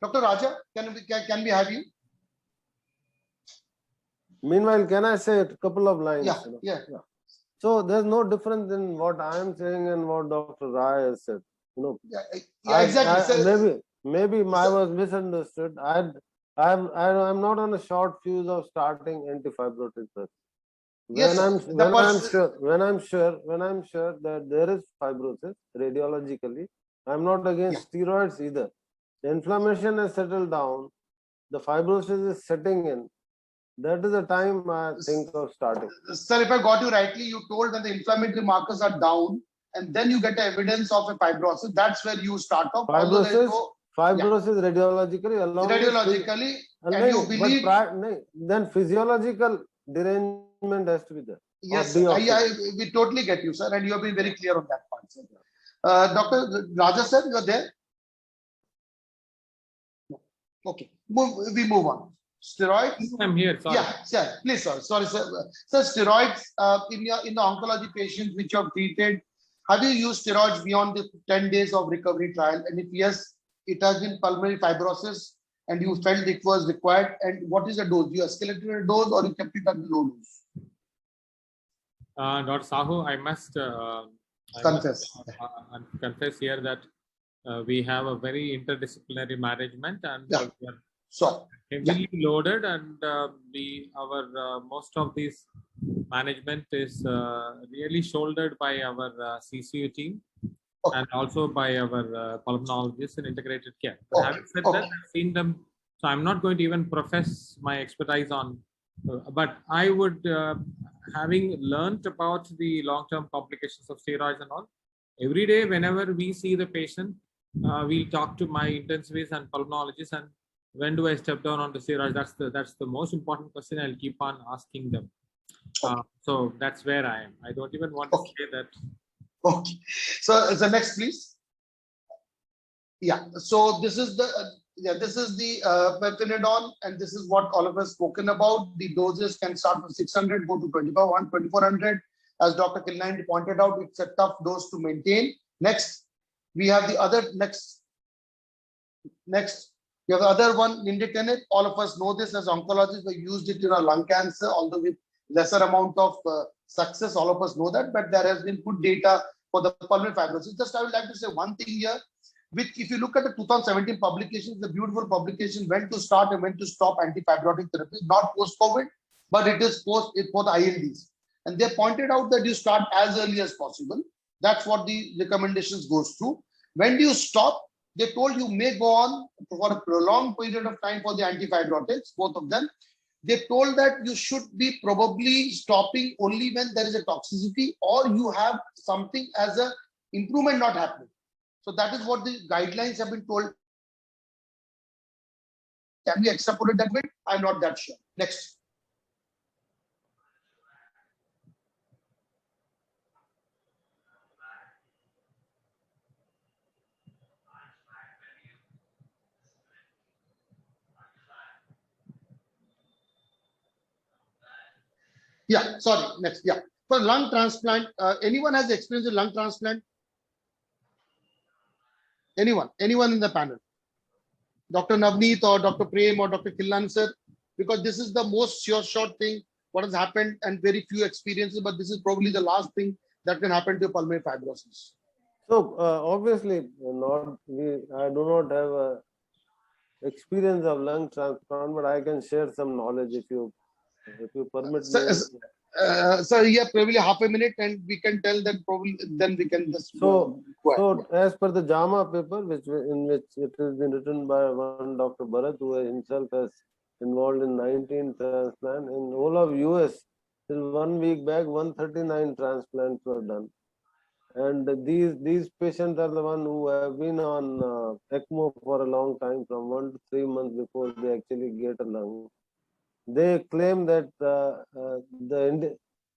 Speaker 8: Dr. Raja, can we have you?
Speaker 3: Meanwhile, can I say a couple of lines?
Speaker 8: Yeah.
Speaker 3: So there's no difference in what I am saying and what Dr. Rai has said.
Speaker 8: Exactly.
Speaker 3: Maybe I was misunderstood. I'm not on a short fuse of starting antifibrotic drugs. When I'm sure that there is fibrosis radiologically, I'm not against steroids either. The inflammation has settled down. The fibrosis is setting in. That is the time I think of starting.
Speaker 8: Sir, if I got you rightly, you told when the inflammatory markers are down and then you get evidence of a fibrosis, that's where you start off. Although there is
Speaker 3: Fibrosis radiologically along
Speaker 8: radiologically, and you believe,
Speaker 3: then physiological derangement has to be there.
Speaker 8: Yes, we totally get you, sir, and you have been very clear on that part, sir. Dr. Raja, sir, you are there? No. Okay, we move on. Steroids?
Speaker 7: I'm here, sorry.
Speaker 8: Yeah, sir, please, sir. Sorry, sir. Sir, steroids in the oncology patients which you have treated, have you used steroids beyond the 10 days of recovery trial? And if yes, it has been pulmonary fibrosis and you felt it was required, and what is the dose? You escalated the dose or you kept it at the low dose?
Speaker 7: Dr. Sahu, I must confess here that we have a very interdisciplinary management, and we are heavily loaded, and most of this management is really shouldered by our CCU team and also by our pulmonologists in integrated care. But having said that, I've seen them, so I'm not going to even profess my expertise on, but I would, having learned about the long-term complications of steroids and all, every day whenever we see the patient, we'll talk to my intensivists and pulmonologists, and when do I step down on the steroids? That's the most important question I'll keep on asking them. So that's where I am. I don't even want to say that.
Speaker 8: Okay. So the next, please. Yeah. So this is the pirfenidone, and this is what all of us spoken about. The doses can start from 600, go to 2400. As Dr. Khilnani pointed out, it's a tough dose to maintain. Next, we have the other next. We have the other one, nintedanib. All of us know this as oncologists. We used it in our lung cancer, although with lesser amount of success. All of us know that, but there has been good data for the pulmonary fibrosis. Just I would like to say one thing here. If you look at the 2017 publications, the beautiful publication when to start and when to stop antifibrotic therapy, not post-COVID, but it is for the ILDs. And they pointed out that you start as early as possible. That's what the recommendations goes to. When do you stop? They told you may go on for a prolonged period of time for the antifibrotics, both of them. They told that you should be probably stopping only when there is a toxicity or you have something as a improvement not happening. So that is what the guidelines have been told. Can we extrapolate that way? I'm not that sure. Next. Yeah, sorry, next. Yeah. For lung transplant, anyone has experience with lung transplant? Anyone in the panel? Dr. Navneet or Dr. Prem or Dr. Khilnani sir? Because this is the most short thing what has happened and very few experiences, but this is probably the last thing that can happen to pulmonary fibrosis.
Speaker 3: So obviously, I do not have a experience of lung transplant, but I can share some knowledge if you permit me.
Speaker 8: So yeah, probably half a minute, and we can tell that probably then we can just.
Speaker 3: So as per the JAMA paper, in which it has been written by one Dr. Bharat, who himself has involved in 19 transplants in all of US. Till 1 week back, 139 transplants were done, and these patients are the ones who have been on ECMO for a long time, from 1 to 3 months before they actually get a lung. They claim that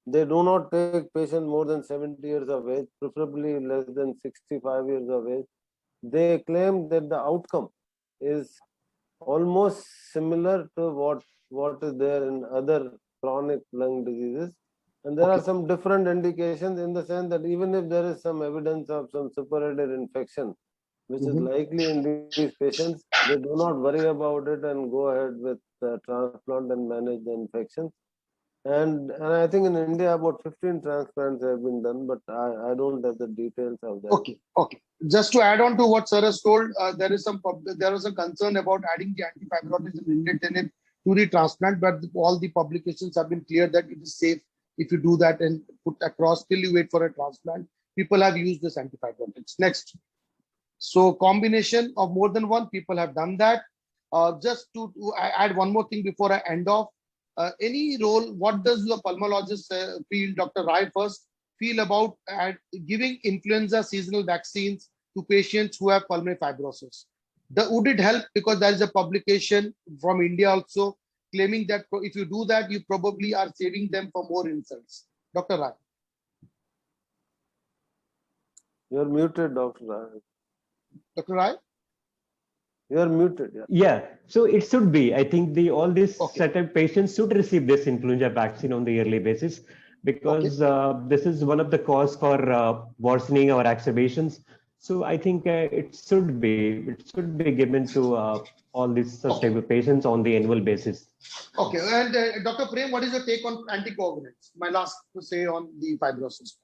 Speaker 3: they do not take patients more than 70 years of age, preferably less than 65 years of age. They claim that the outcome is almost similar to what is there in other chronic lung diseases. And there are some different indications in the sense that even if there is some evidence of some superadded infection, which is likely in these patients, they do not worry about it and go ahead with the transplant and manage the infections. And I think in India about 15 transplants have been done, but I don't have the details of that.
Speaker 8: Okay. Just to add on to what Sir has told, there was a concern about adding the antifibrotics and nintedanib to the transplant, but all the publications have been clear that it is safe if you do that and put across till you wait for a transplant. People have used this antifibrotics. Next. So combination of more than one, people have done that. Just to add one more thing before I end off, any role, what does the pulmonologist feel, Dr. Rai first, feel about giving influenza seasonal vaccines to patients who have pulmonary fibrosis? Would it help? Because there is a publication from India also claiming that if you do that, you probably are saving them from more insults. Dr. Rai.
Speaker 3: You're muted, Dr. Rai.
Speaker 8: Dr. Rai?
Speaker 3: You're muted. Yeah.
Speaker 5: Yeah, so it should be. I think all these
Speaker 8: Okay.
Speaker 5: certain patients should receive this influenza vaccine on the yearly basis, because this is one of the cause for worsening our exacerbations. So I think it should be given to all these such type of patients on the annual basis.
Speaker 8: Okay, and Dr. Prem, what is your take on anticoagulants? My last to say on the fibrosis.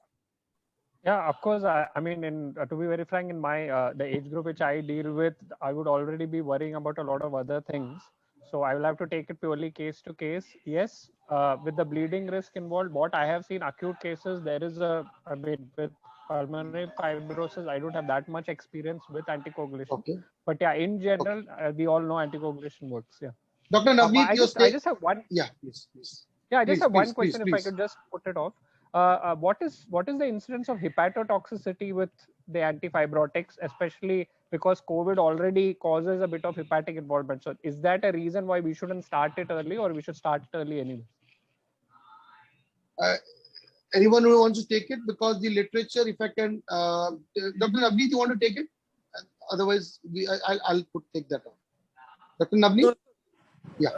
Speaker 10: Yeah, of course. I mean, to be very frank, in my the age group which I deal with, I would already be worrying about a lot of other things. So I will have to take it purely case to case. Yes, with the bleeding risk involved, what I have seen acute cases, there is I mean, with pulmonary fibrosis, I don't have that much experience with anticoagulation.
Speaker 8: Okay.
Speaker 10: But yeah, in general, we all know anticoagulation works. Yeah.
Speaker 8: Dr. Navneet,
Speaker 10: I just have one.
Speaker 8: Yeah, please.
Speaker 10: Yeah, I just
Speaker 8: Please,
Speaker 10: have one
Speaker 8: please,
Speaker 10: question.
Speaker 8: please,
Speaker 10: If I could just put it off. What is the incidence of hepatotoxicity with the antifibrotics, especially because COVID already causes a bit of hepatic involvement? So is that a reason why we shouldn't start it early, or we should start it early anyway?
Speaker 8: Anyone who wants to take it? Because the literature, if I can, Dr. Navneet, you want to take it? Otherwise, I'll take that on. Dr. Navneet? Yeah.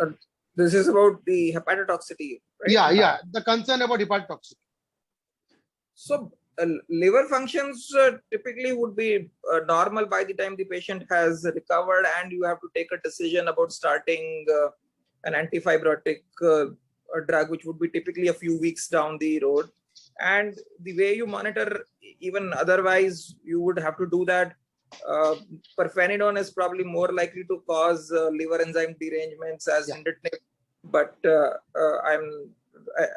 Speaker 6: This is about the hepatotoxicity, right?
Speaker 8: Yeah. The concern about hepatotoxicity.
Speaker 6: So liver functions typically would be normal by the time the patient has recovered, and you have to take a decision about starting an antifibrotic drug, which would be typically a few weeks down the road. And the way you monitor, even otherwise, you would have to do that. Pirfenidone is probably more likely to cause liver enzyme derangements as nintedanib, but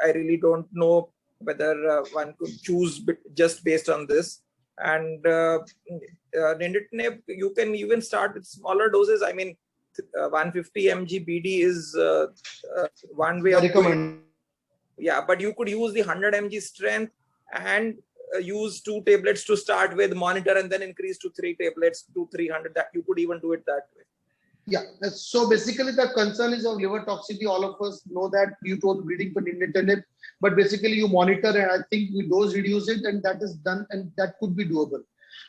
Speaker 6: I really don't know whether one could choose just based on this. And nintedanib, you can even start with smaller doses. I mean, 150 mg BD is one way of doing. Yeah, but you could use the 100 mg strength and use 2 tablets to start with, monitor, and then increase to 3 tablets to 300. That you could even do it that way.
Speaker 8: Yeah. So basically, the concern is of liver toxicity. All of us know that you told bleeding for nintedanib, but basically you monitor, and I think we dose reduce it, and that is done, and that could be doable.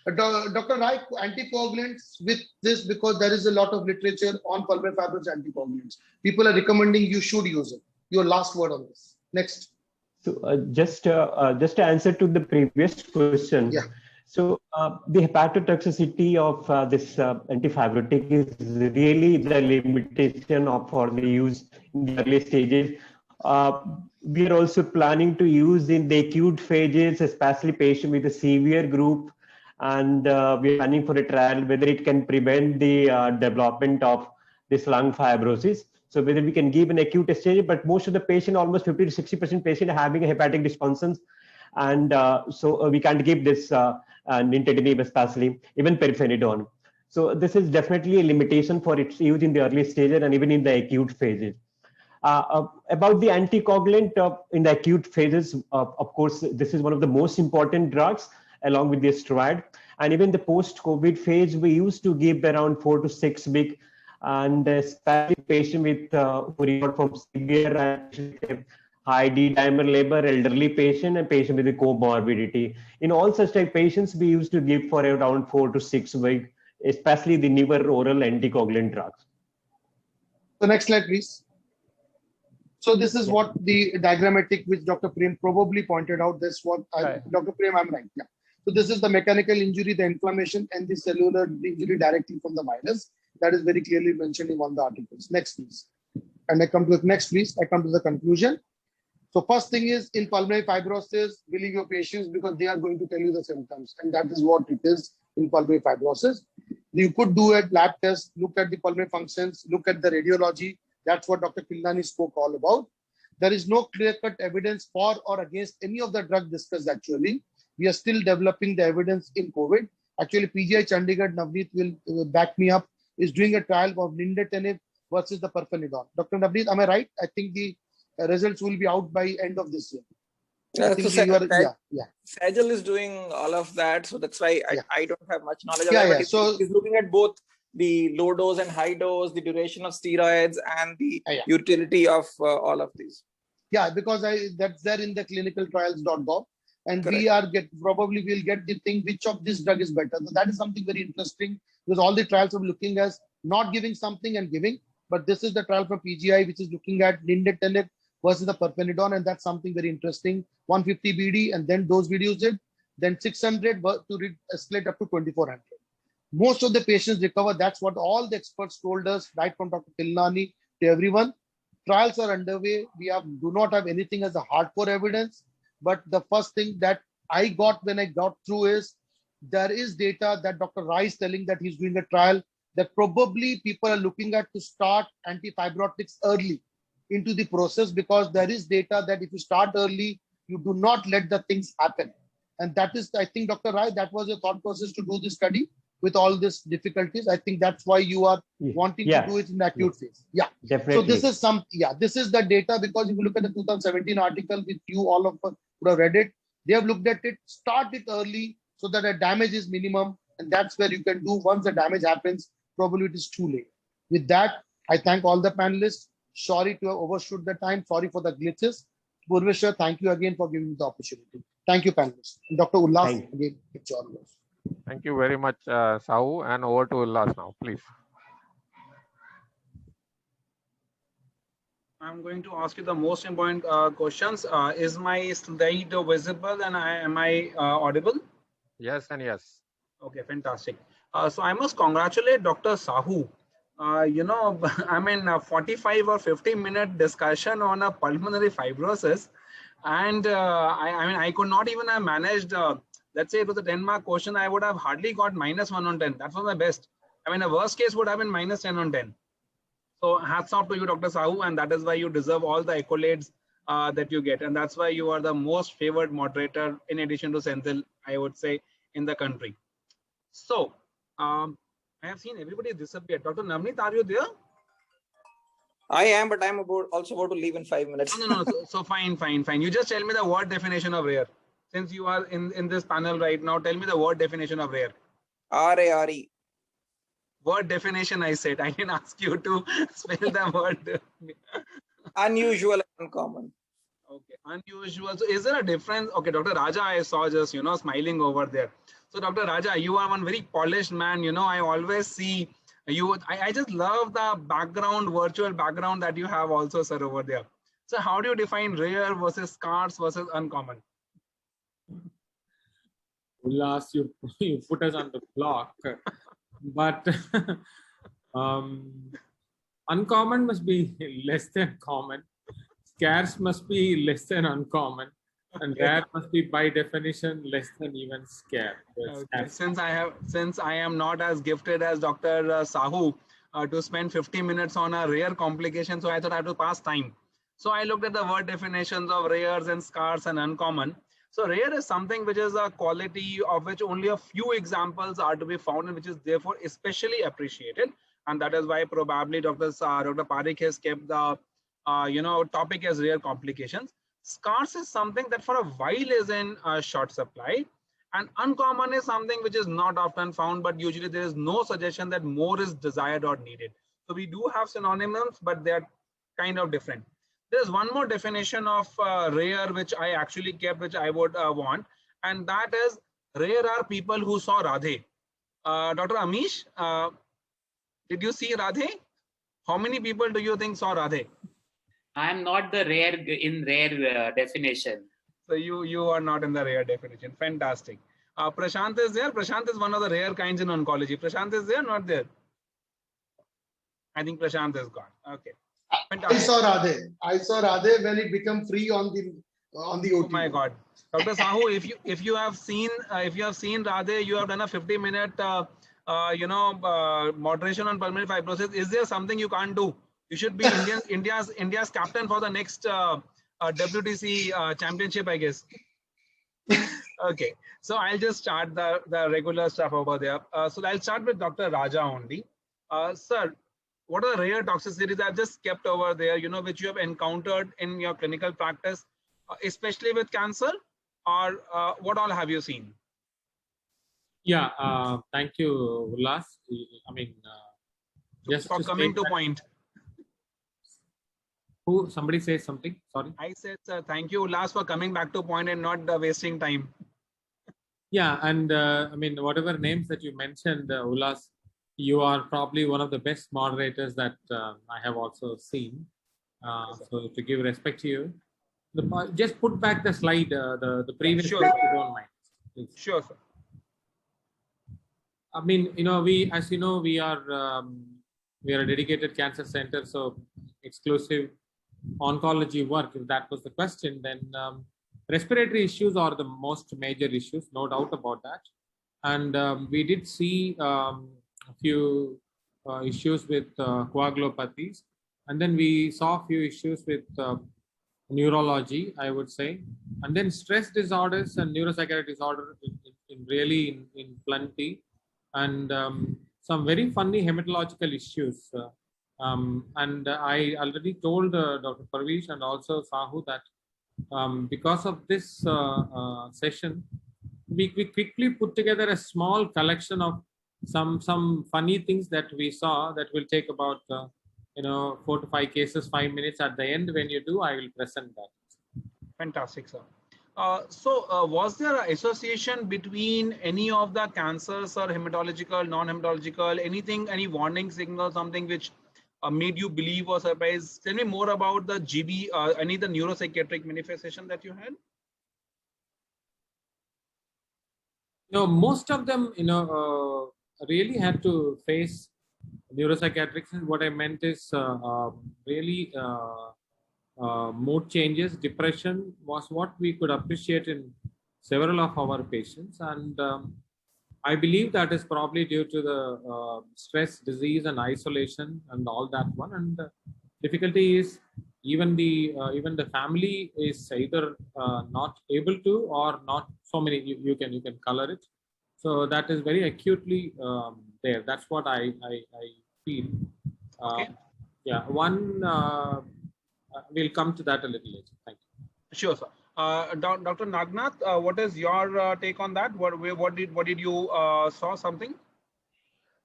Speaker 8: Dr. Rai, anticoagulants with this, because there is a lot of literature on pulmonary fibrosis anticoagulants. People are recommending you should use it. Your last word on this. Next.
Speaker 5: So just to answer to the previous question.
Speaker 8: Yeah.
Speaker 5: So the hepatotoxicity of this antifibrotic is really the limitation for the use in the early stages. We are also planning to use in the acute phases, especially patients with a severe group, and we are planning for a trial whether it can prevent the development of this lung fibrosis. So whether we can give an acute stage, but most of the patient, almost 50 to 60% patient, are having a hepatic dysfunctions, and so we can't give this nintedanib, especially even pirfenidone. So this is definitely a limitation for its use in the early stages and even in the acute phases. About the anticoagulant in the acute phases, of course, this is one of the most important drugs along with the steroid. And even the post-COVID phase, we used to give around 4 to 6 weeks, and especially patient with who recover from severe and high D-dimer labor, elderly patient, and patient with a comorbidity. In all such type patients, we used to give for around 4 to 6 weeks, especially the newer oral anticoagulant drugs.
Speaker 8: So next slide, please. So this is what the diagrammatic which Dr. Prem probably pointed out. This what Dr. Prem, I'm right. Yeah. So this is the mechanical injury, the inflammation, and the cellular injury directly from the virus. That is very clearly mentioned in one of the articles. Next, please. And I come to the next, please. I come to the conclusion. So first thing is, in pulmonary fibrosis, believe your patients because they are going to tell you the symptoms, and that is what it is in pulmonary fibrosis. You could do a lab test, look at the pulmonary functions, look at the radiology. That's what Dr. Kilnani spoke all about. There is no clear-cut evidence for or against any of the drug discussed actually. We are still developing the evidence in COVID. Actually, PGI Chandigarh, Navneet will back me up, is doing a trial of nintedanib versus the pirfenidone. Dr. Navneet, am I right? I think the results will be out by end of this year. I think you are, yeah.
Speaker 6: Sajal is doing all of that, so that's why I don't have much knowledge of
Speaker 8: Yeah,
Speaker 6: that.
Speaker 8: yeah.
Speaker 6: But he's looking at both the low dose and high dose, the duration of steroids, and the utility of all of these.
Speaker 8: Yeah, because that's there in the clinicaltrials.gov, and
Speaker 6: Correct.
Speaker 8: we are probably will get the thing which of this drug is better. So that is something very interesting, because all the trials are looking as not giving something and giving, but this is the trial for PGI which is looking at nintedanib versus the pirfenidone, and that's something very interesting. 150 BD and then dose reduced it, then 600 to escalate up to 2400. Most of the patients recover. That's what all the experts told us, right from Dr. Khilnani to everyone. Trials are underway. We do not have anything as a hardcore evidence, but the first thing that I got when I got through is there is data that Dr. Rai is telling that he's doing a trial that probably people are looking at to start antifibrotics early into the process, because there is data that if you start early, you do not let the things happen. And that is, I think, Dr. Rai, that was your thought process to do this study with all these difficulties. I think that's why you are wanting to do it in the acute phase. Yeah,
Speaker 5: definitely.
Speaker 8: So this is this is the data, because if you look at the 2017 article, with you all of us would have read it, they have looked at it, start it early so that the damage is minimum, and that's where you can do. Once the damage happens, probably it is too late. With that, I thank all the panelists. Sorry to have overshoot the time. Sorry for the glitches. Purveshwar, thank you again for giving me the opportunity. Thank you, panelists. And Dr. Ullas, again, it's all yours.
Speaker 1: Thank you very much, Sahu, and over to Ullas now, please.
Speaker 11: I'm going to ask you the most important questions. Is my slide visible, and am I audible?
Speaker 1: Yes and yes.
Speaker 11: Okay, fantastic. So I must congratulate Dr. Sahu. You know, I mean, a 45 or 50-minute discussion on a pulmonary fibrosis, and I mean, I could not even have managed. Let's say it was a 10-mark question, I would have hardly got -1 on 10. That was my best. I mean, the worst case would have been -10 on 10. So hats off to you, Dr. Sahu, and that is why you deserve all the accolades that you get. And that's why you are the most favored moderator, in addition to Senthil, I would say, in the country. So I have seen everybody disappear. Dr. Navneet, are you there?
Speaker 6: I am, but I'm also about to leave in 5 minutes.
Speaker 11: No. So fine. You just tell me the word definition of rare. Since you are in this panel right now, tell me the word definition of rare.
Speaker 6: R-A-R-E.
Speaker 11: Word definition, I said. I didn't ask you to spell the word.
Speaker 6: Unusual, uncommon.
Speaker 11: Okay, unusual. So is there a difference? Okay, Dr. Raja, I saw just, smiling over there. So Dr. Raja, you are one very polished man. I always see you. I just love the background, virtual background that you have also, sir, over there. So how do you define rare versus scarce versus uncommon?
Speaker 7: Ullas, you put us on the block. But uncommon must be less than common. Scarce must be less than uncommon. And rare must be by definition less than even scarce.
Speaker 11: Okay. Since I am not as gifted as Dr. Sahu to spend 50 minutes on a rare complication, so I thought I had to pass time. So I looked at the word definitions of rares and scarce and uncommon. So rare is something which is a quality of which only a few examples are to be found, and which is therefore especially appreciated. And that is why probably Dr. Parikh has kept the topic as rare complications. Scarce is something that for a while is in short supply, and uncommon is something which is not often found, but usually there is no suggestion that more is desired or needed. So we do have synonyms, but they are kind of different. There's one more definition of rare which I actually kept, which I would want, and that is rare are people who saw Radhe. Dr. Amish, did you see Radhe? How many people do you think saw Radhe?
Speaker 12: I am not the rare definition.
Speaker 11: So you are not in the rare definition. Fantastic. Prashant is there. Prashant is one of the rare kinds in oncology. Prashant is there, not there? I think Prashant is gone. Okay.
Speaker 8: Fantastic. I saw Radhe when it became free on the OT.
Speaker 11: Oh my God, Dr. Sahu, if you have seen Radhe, you have done a 50-minute moderation on pulmonary fibrosis. Is there something you can't do? You should be India's captain for the next WTC championship, I guess. Okay, so I'll just start the regular stuff over there. So I'll start with Dr. Raja only. Sir, what are the rare toxicities I've just kept over there, which you have encountered in your clinical practice? especially with cancer, or what all have you seen?
Speaker 7: Yeah, thank you, Ullas. I mean, just
Speaker 11: for
Speaker 7: to
Speaker 11: coming
Speaker 7: state
Speaker 11: to
Speaker 7: that-
Speaker 11: point.
Speaker 7: Who? Somebody say something. Sorry.
Speaker 11: I said, sir, thank you, Ullas, for coming back to point and not wasting time.
Speaker 7: Yeah, and I mean, whatever names that you mentioned, Ullas, you are probably one of the best moderators that I have also seen. So to give respect to you, just put back the slide, the previous
Speaker 11: Sure,
Speaker 7: slide,
Speaker 11: sir.
Speaker 7: if you don't mind. Please.
Speaker 11: Sure, sir.
Speaker 7: I mean, you know, we, as you know, we are a dedicated cancer center, so exclusive oncology work. If that was the question, then respiratory issues are the most major issues, no doubt about that. And we did see a few issues with coagulopathies, and then we saw a few issues with neurology, I would say, and then stress disorders and neuropsychiatric disorder in plenty, and some very funny hematological issues. And I already told Dr. Parveez and also Sahu that because of this session, we quickly put together a small collection of some funny things that we saw that will take about 4 to 5 cases, 5 minutes. At the end, when you do, I will present that.
Speaker 11: Fantastic, sir. Was there an association between any of the cancers or hematological, non-hematological, anything, any warning signal, something which made you believe or surprise? Tell me more about the GB, any of the neuropsychiatric manifestation that you had?
Speaker 7: No, most of them, really had to face neuropsychiatrics. What I meant is really mood changes, depression was what we could appreciate in several of our patients. And I believe that is probably due to the stress, disease, and isolation and all that one. And difficulty is even the family is either not able to or not so many. You can color it. So that is very acutely there. That's what I feel.
Speaker 11: Okay.
Speaker 7: Yeah, one. We'll come to that a little later. Thank you.
Speaker 11: Sure, sir. Dr. Nagnath, what is your take on that? What did you saw something?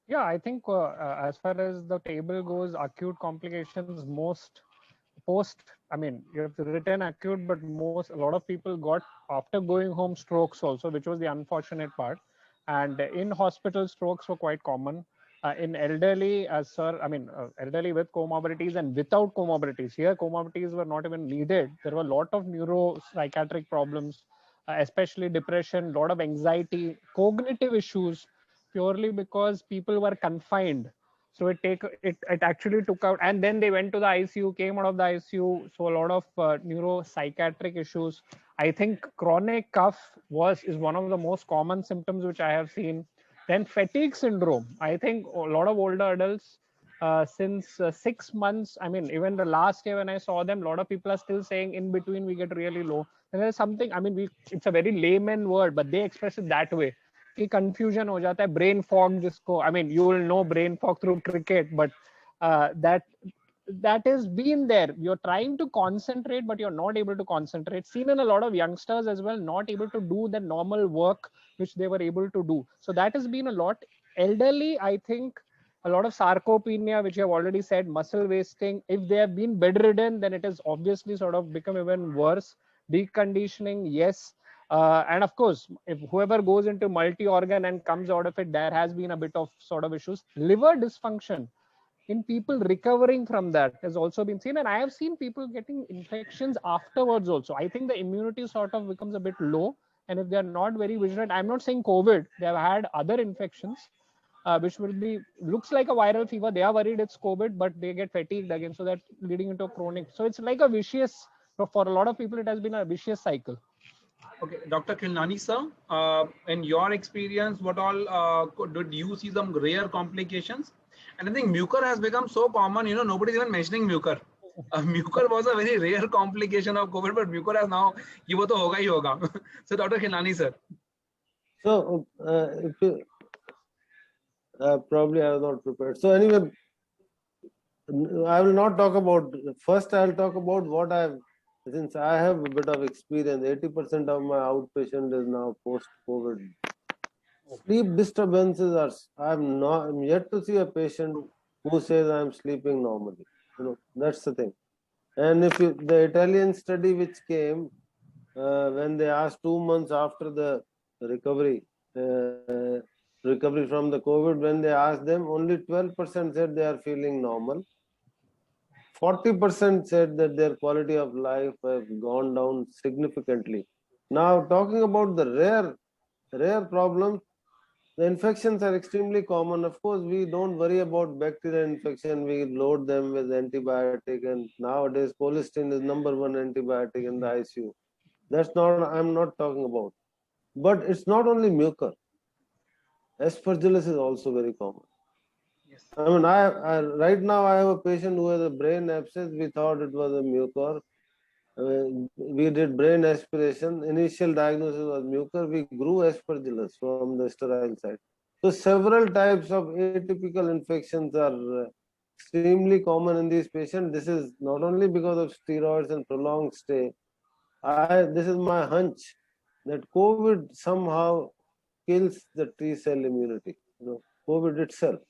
Speaker 10: Yeah, I think as far as the table goes, acute complications I mean, you have written acute, but a lot of people got after going home strokes also, which was the unfortunate part. And in hospital, strokes were quite common. In elderly, elderly with comorbidities and without comorbidities. Here, comorbidities were not even needed. There were a lot of neuropsychiatric problems, especially depression, a lot of anxiety, cognitive issues, purely because people were confined. So it actually took out, and then they went to the ICU, came out of the ICU. So a lot of neuropsychiatric issues. I think chronic cough is one of the most common symptoms which I have seen. Then fatigue syndrome. I think a lot of older adults since 6 months. I mean, even the last year when I saw them, a lot of people are still saying in between we get really low. And there's something. I mean, it's a very layman word, but they express it that way. कि confusion हो जाता है, brain fog जिसको, I mean, you will know brain fog through cricket, but that has been there. You're trying to concentrate, but you're not able to concentrate. Seen in a lot of youngsters as well, not able to do the normal work which they were able to do. So that has been a lot. Elderly, I think a lot of sarcopenia, which you have already said, muscle wasting. If they have been bedridden, then it has obviously sort of become even worse. Deconditioning, yes. And of course, if whoever goes into multi-organ and comes out of it, there has been a bit of sort of issues. Liver dysfunction in people recovering from that has also been seen. And I have seen people getting infections afterwards also. I think the immunity sort of becomes a bit low. And if they're not very vigilant, I'm not saying COVID, they have had other infections, which will be, looks like a viral fever. They are worried it's COVID, but they get fatigued again. So that leading into a chronic. So it's like a vicious, for a lot of people, it has been a vicious cycle.
Speaker 11: Okay, Dr. Khilnani, sir, in your experience, what all did you see some rare complications? And I think mucor has become so common, nobody's even mentioning mucor. Mucor was a very rare complication of COVID, but mucor has now, ye wo to hoga hi hoga. So Dr. Khilnani, sir.
Speaker 3: So probably I was not prepared. So anyway, I will not talk about, first I'll talk about what I've since I have a bit of experience, 80% of my outpatient is now post-COVID. Sleep disturbances are, I'm yet to see a patient who says I'm sleeping normally. That's the thing. And if the Italian study which came, when they asked 2 months after the recovery from the COVID, when they asked them, only 12% said they are feeling normal. 40% said that their quality of life have gone down significantly. Now, talking about the rare problems, the infections are extremely common. Of course, we don't worry about bacterial infection. We load them with antibiotic, and nowadays colistin is #1 antibiotic in the ICU. That's not, I'm not talking about. But it's not only mucor. Aspergillus is also very common.
Speaker 11: Yes.
Speaker 3: I mean, right now I have a patient who has a brain abscess. We thought it was a mucor. We did brain aspiration. Initial diagnosis was mucor. We grew aspergillus from the sterile side. So several types of atypical infections are extremely common in these patients. This is not only because of steroids and prolonged stay. This is my hunch that COVID somehow kills the T cell immunity. COVID itself,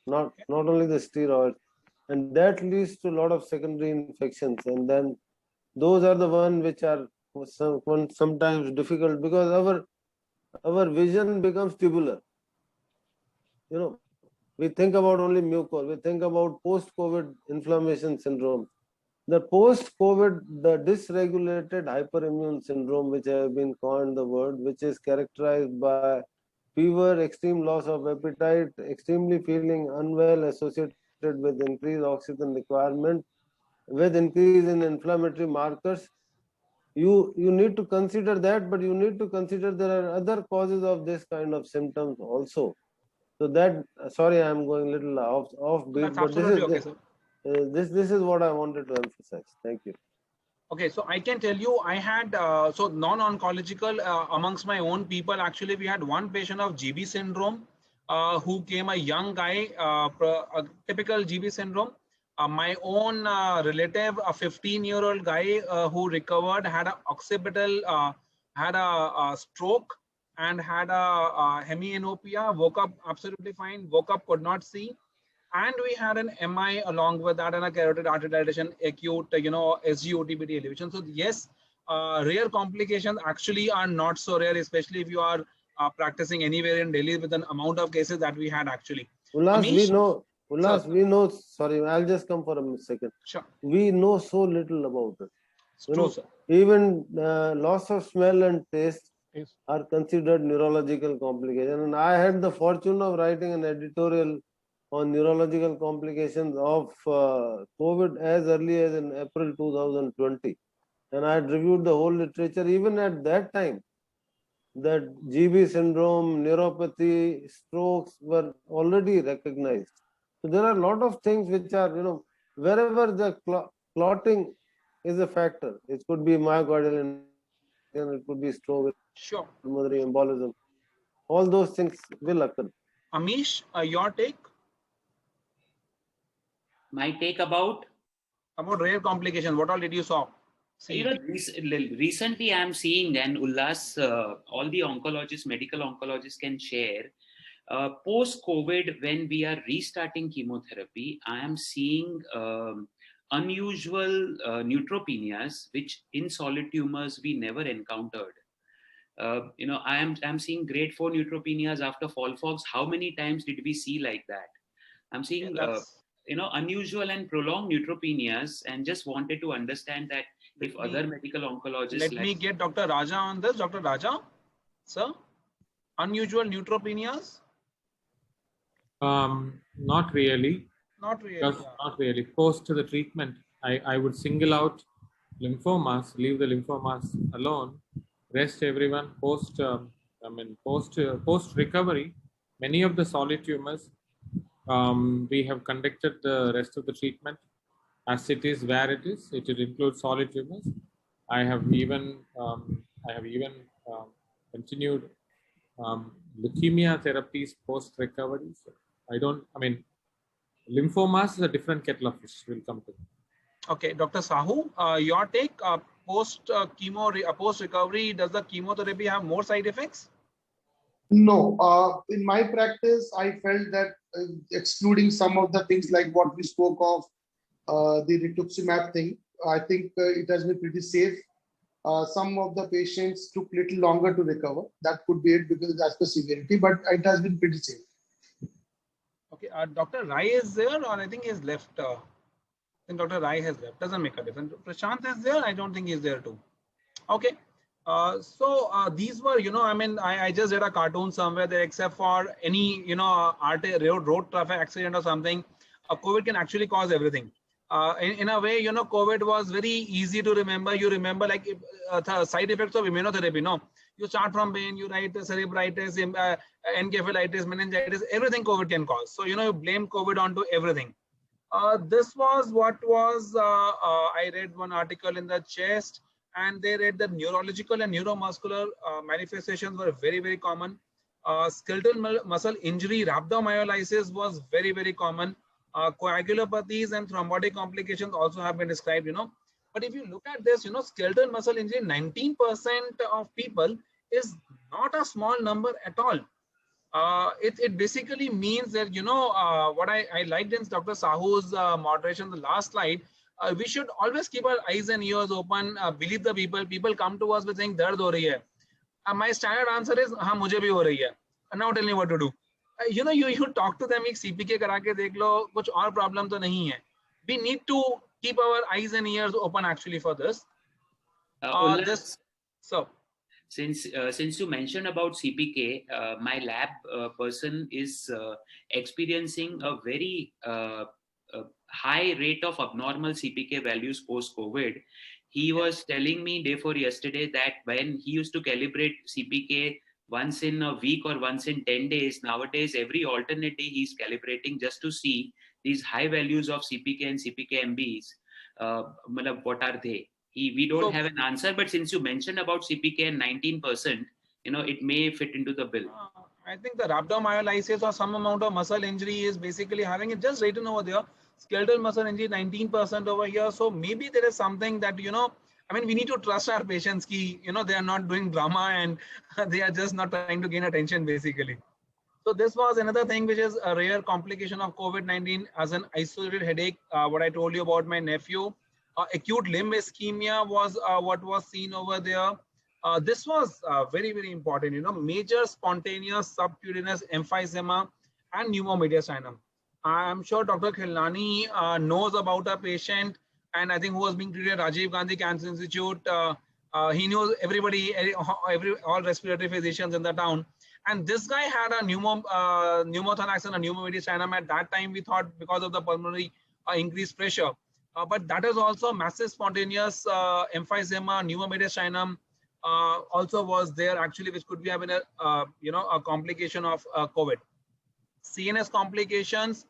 Speaker 3: not only the steroids, and that leads to a lot of secondary infections. And then those are the ones which are sometimes difficult because our vision becomes tubular. We think about only mucor. We think about post-COVID inflammation syndrome. The post-COVID, the dysregulated hyperimmune syndrome, which have been coined the word, which is characterized by fever, extreme loss of appetite, extremely feeling unwell, associated with increased oxygen requirement, with increase in inflammatory markers. You need to consider that, but you need to consider there are other causes of this kind of symptoms also. So that, sorry, I'm going a little offbeat, but this is what I wanted to emphasize. Thank you.
Speaker 11: Okay, so I can tell you, I had so non-oncological amongst my own people. Actually, we had one patient of GB syndrome who came, a young guy, a typical GB syndrome. My own relative, a 15-year-old guy who recovered, had an occipital, had a stroke, and had a hemianopia. Woke up absolutely fine. Woke up, could not see. And we had an MI along with that and a carotid artery dilatation, acute, SGOT-BT elevation. So yes, rare complications actually are not so rare, especially if you are practicing anywhere in Delhi with an amount of cases that we had actually.
Speaker 3: Ullas,
Speaker 11: Amish,
Speaker 3: we know, sorry, I'll just come for a second.
Speaker 11: Sure.
Speaker 3: We know so little about it.
Speaker 11: True, sir.
Speaker 3: Even loss of smell and taste are considered neurological complications. And I had the fortune of writing an editorial on neurological complications of COVID as early as in April 2020. And I had reviewed the whole literature. Even at that time, that GB syndrome, neuropathy, strokes were already recognized. So there are a lot of things which are, wherever the clotting is a factor. It could be myocardial, it could be stroke,
Speaker 11: sure,
Speaker 3: pulmonary embolism. All those things will occur.
Speaker 11: Amish, your take?
Speaker 12: My take about
Speaker 11: rare complications. What all did you saw?
Speaker 12: Recently I'm seeing, and Ullas, all the oncologists, medical oncologists can share, post-COVID, when we are restarting chemotherapy, I am seeing unusual neutropenias, which in solid tumors we never encountered. I'm seeing grade 4 neutropenias after FOLFOX. How many times did we see like that? I'm seeing unusual and prolonged neutropenias, and just wanted to understand that if other medical oncologists.
Speaker 11: Let me get Dr. Raja on this. Dr. Raja, sir, unusual neutropenias?
Speaker 7: Not really.
Speaker 11: Not really.
Speaker 7: Not really. Post to the treatment, I would single out lymphomas, leave the lymphomas alone, rest everyone. Post recovery, many of the solid tumors, we have conducted the rest of the treatment as it is where it is. It will include solid tumors. I have even continued leukemia therapies post recovery. So lymphomas is a different kettle of fish. We'll come to that.
Speaker 11: Okay, Dr. Sahu, your take, post chemo, post recovery, does the chemotherapy have more side effects?
Speaker 8: No, in my practice, I felt that excluding some of the things like what we spoke of, the rituximab thing, I think it has been pretty safe. Some of the patients took little longer to recover. That could be it because that's the severity, but it has been pretty safe.
Speaker 11: Okay, Dr. Rai is there, or I think he's left. Then Dr. Rai has left. Doesn't make a difference. Prashant is there. I don't think he's there too. Okay. These were, I mean, I just did a cartoon somewhere there, except for any, road traffic accident or something, COVID can actually cause everything. In a way, COVID was very easy to remember. You remember like the side effects of immunotherapy, no? You start from pain, you write cerebritis, encephalitis, meningitis, everything COVID can cause. So, you blame COVID onto everything. This was what was, I read one article in the chest, and they read that neurological and neuromuscular manifestations were very, very common. Skeletal muscle injury, rhabdomyolysis was very, very common. Coagulopathies and thrombotic complications also have been described, But if you look at this, skeletal muscle injury, 19% of people is not a small number at all. It basically means that, what I liked in Dr. Sahu's moderation, the last slide, we should always keep our eyes and ears open, believe the people. People come to us with saying, dard ho rahi hai. My standard answer is, हाँ मुझे भी हो रही है. And now tell me what to do. You talk to them, एक CPK करा के देख लो, कुछ और problem तो नहीं है. We need to keep our eyes and ears open actually for this.
Speaker 12: Since you mentioned about CPK, my lab person is experiencing a very high rate of abnormal CPK values post-COVID. He was telling me day before yesterday that when he used to calibrate CPK once in a week or once in 10 days, nowadays every alternate day he's calibrating just to see these high values of CPK and CPK-MBs. What are they? We don't have an answer, but since you mentioned about CPK and 19%, it may fit into the bill.
Speaker 11: I think the rhabdomyolysis or some amount of muscle injury is basically having it just written over there. Skeletal muscle injury, 19% over here. So maybe there is something that, we need to trust our patients ki, they are not doing drama and they are just not trying to gain attention basically. So this was another thing which is a rare complication of COVID-19 as an isolated headache. What I told you about my nephew. Acute limb ischemia was what was seen over there. This was very, very important, major spontaneous subcutaneous emphysema and pneumomediastinum. I'm sure Dr. Khilnani knows about a patient, and I think who was being treated at Rajiv Gandhi Cancer Institute. He knows everybody, all respiratory physicians in the town. And this guy had a pneumothorax and a pneumomediastinum. At that time, we thought because of the pulmonary increased pressure. But that is also massive spontaneous emphysema, pneumomediastinum also was there actually, which could be having a complication of COVID. CNS complications,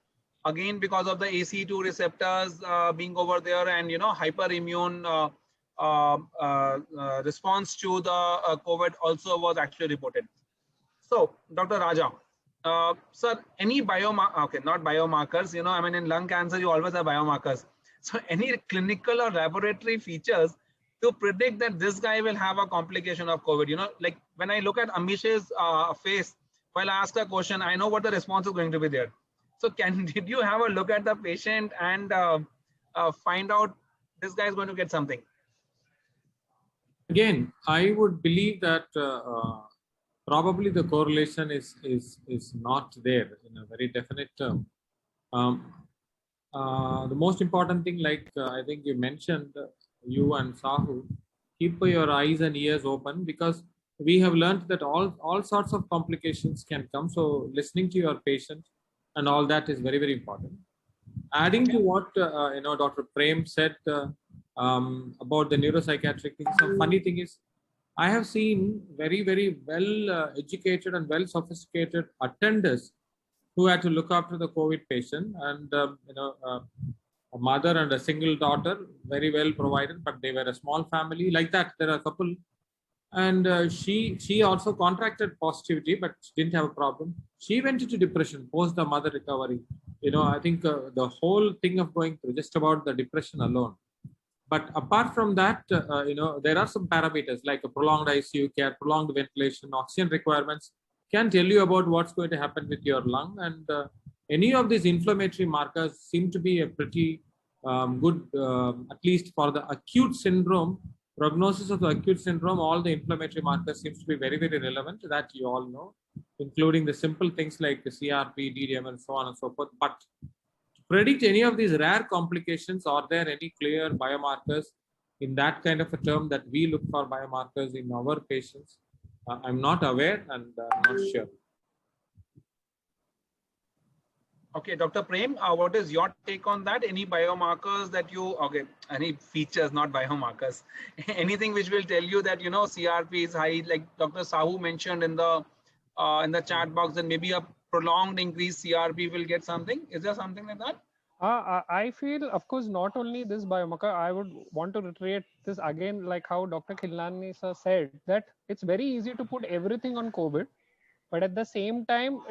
Speaker 11: again, because of the ACE2 receptors being over there and, hyperimmune response to the COVID also was actually reported. So, Dr. Raja, sir, any biomarker, okay, not biomarkers, in lung cancer, you always have biomarkers. So any clinical or laboratory features to predict that this guy will have a complication of COVID, like when I look at Amish's face, while I ask a question, I know what the response is going to be there. So did you have a look at the patient and find out this guy is going to get something?
Speaker 7: Again, I would believe that probably the correlation is not there in a very definite term. The most important thing, like I think you mentioned, you and Sahu, keep your eyes and ears open, because we have learned that all sorts of complications can come. So listening to your patient and all that is very, very important. Adding to what Dr. Prem said about the neuropsychiatric things, the funny thing is, I have seen very, very well educated and well sophisticated attenders who had to look after the COVID patient, and a mother and a single daughter, very well provided, but they were a small family. Like that, there are a couple and she also contracted positivity, but she didn't have a problem. She went into depression post the mother recovery. I think the whole thing of going through just about the depression alone. But apart from that, there are some parameters like a prolonged ICU care, prolonged ventilation, oxygen requirements can tell you about what's going to happen with your lung. And any of these inflammatory markers seem to be a pretty good, at least for the acute syndrome, prognosis of the acute syndrome, all the inflammatory markers seems to be very, very relevant, that you all know, including the simple things like the CRP, DDM, and so on and so forth. But to predict any of these rare complications, are there any clear biomarkers in that kind of a term that we look for biomarkers in our patients? I'm not aware and not sure.
Speaker 11: Okay, Dr. Prem, what is your take on that? Any biomarkers that you, okay, any features, not biomarkers, anything which will tell you that, CRP is high, like Dr. Sahu mentioned in the chat box, and maybe a prolonged increased CRP will get something? Is there something like that?
Speaker 10: I feel, of course, not only this biomarker, I would want to reiterate this again, like how Dr. Khilnani sir said, that it's very easy to put everything on COVID, but at the same time,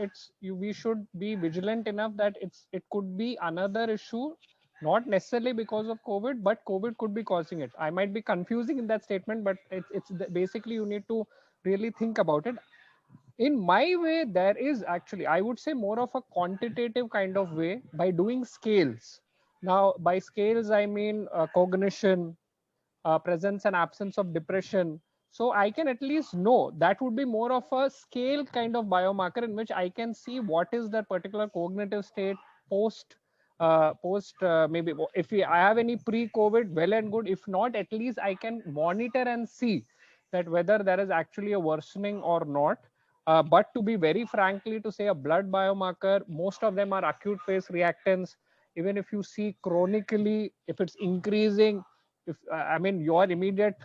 Speaker 10: we should be vigilant enough that it could be another issue, not necessarily because of COVID, but COVID could be causing it. I might be confusing in that statement, but it's basically you need to really think about it. In my way, there is actually, I would say, more of a quantitative kind of way by doing scales. Now, by scales, I mean cognition, presence and absence of depression. So I can at least know that would be more of a scale kind of biomarker in which I can see what is that particular cognitive state post maybe if I have any pre-COVID, well and good. If not, at least I can monitor and see that whether there is actually a worsening or not. But to be very frankly, to say a blood biomarker, most of them are acute phase reactants. Even if you see chronically, if it's increasing, I mean, your immediate,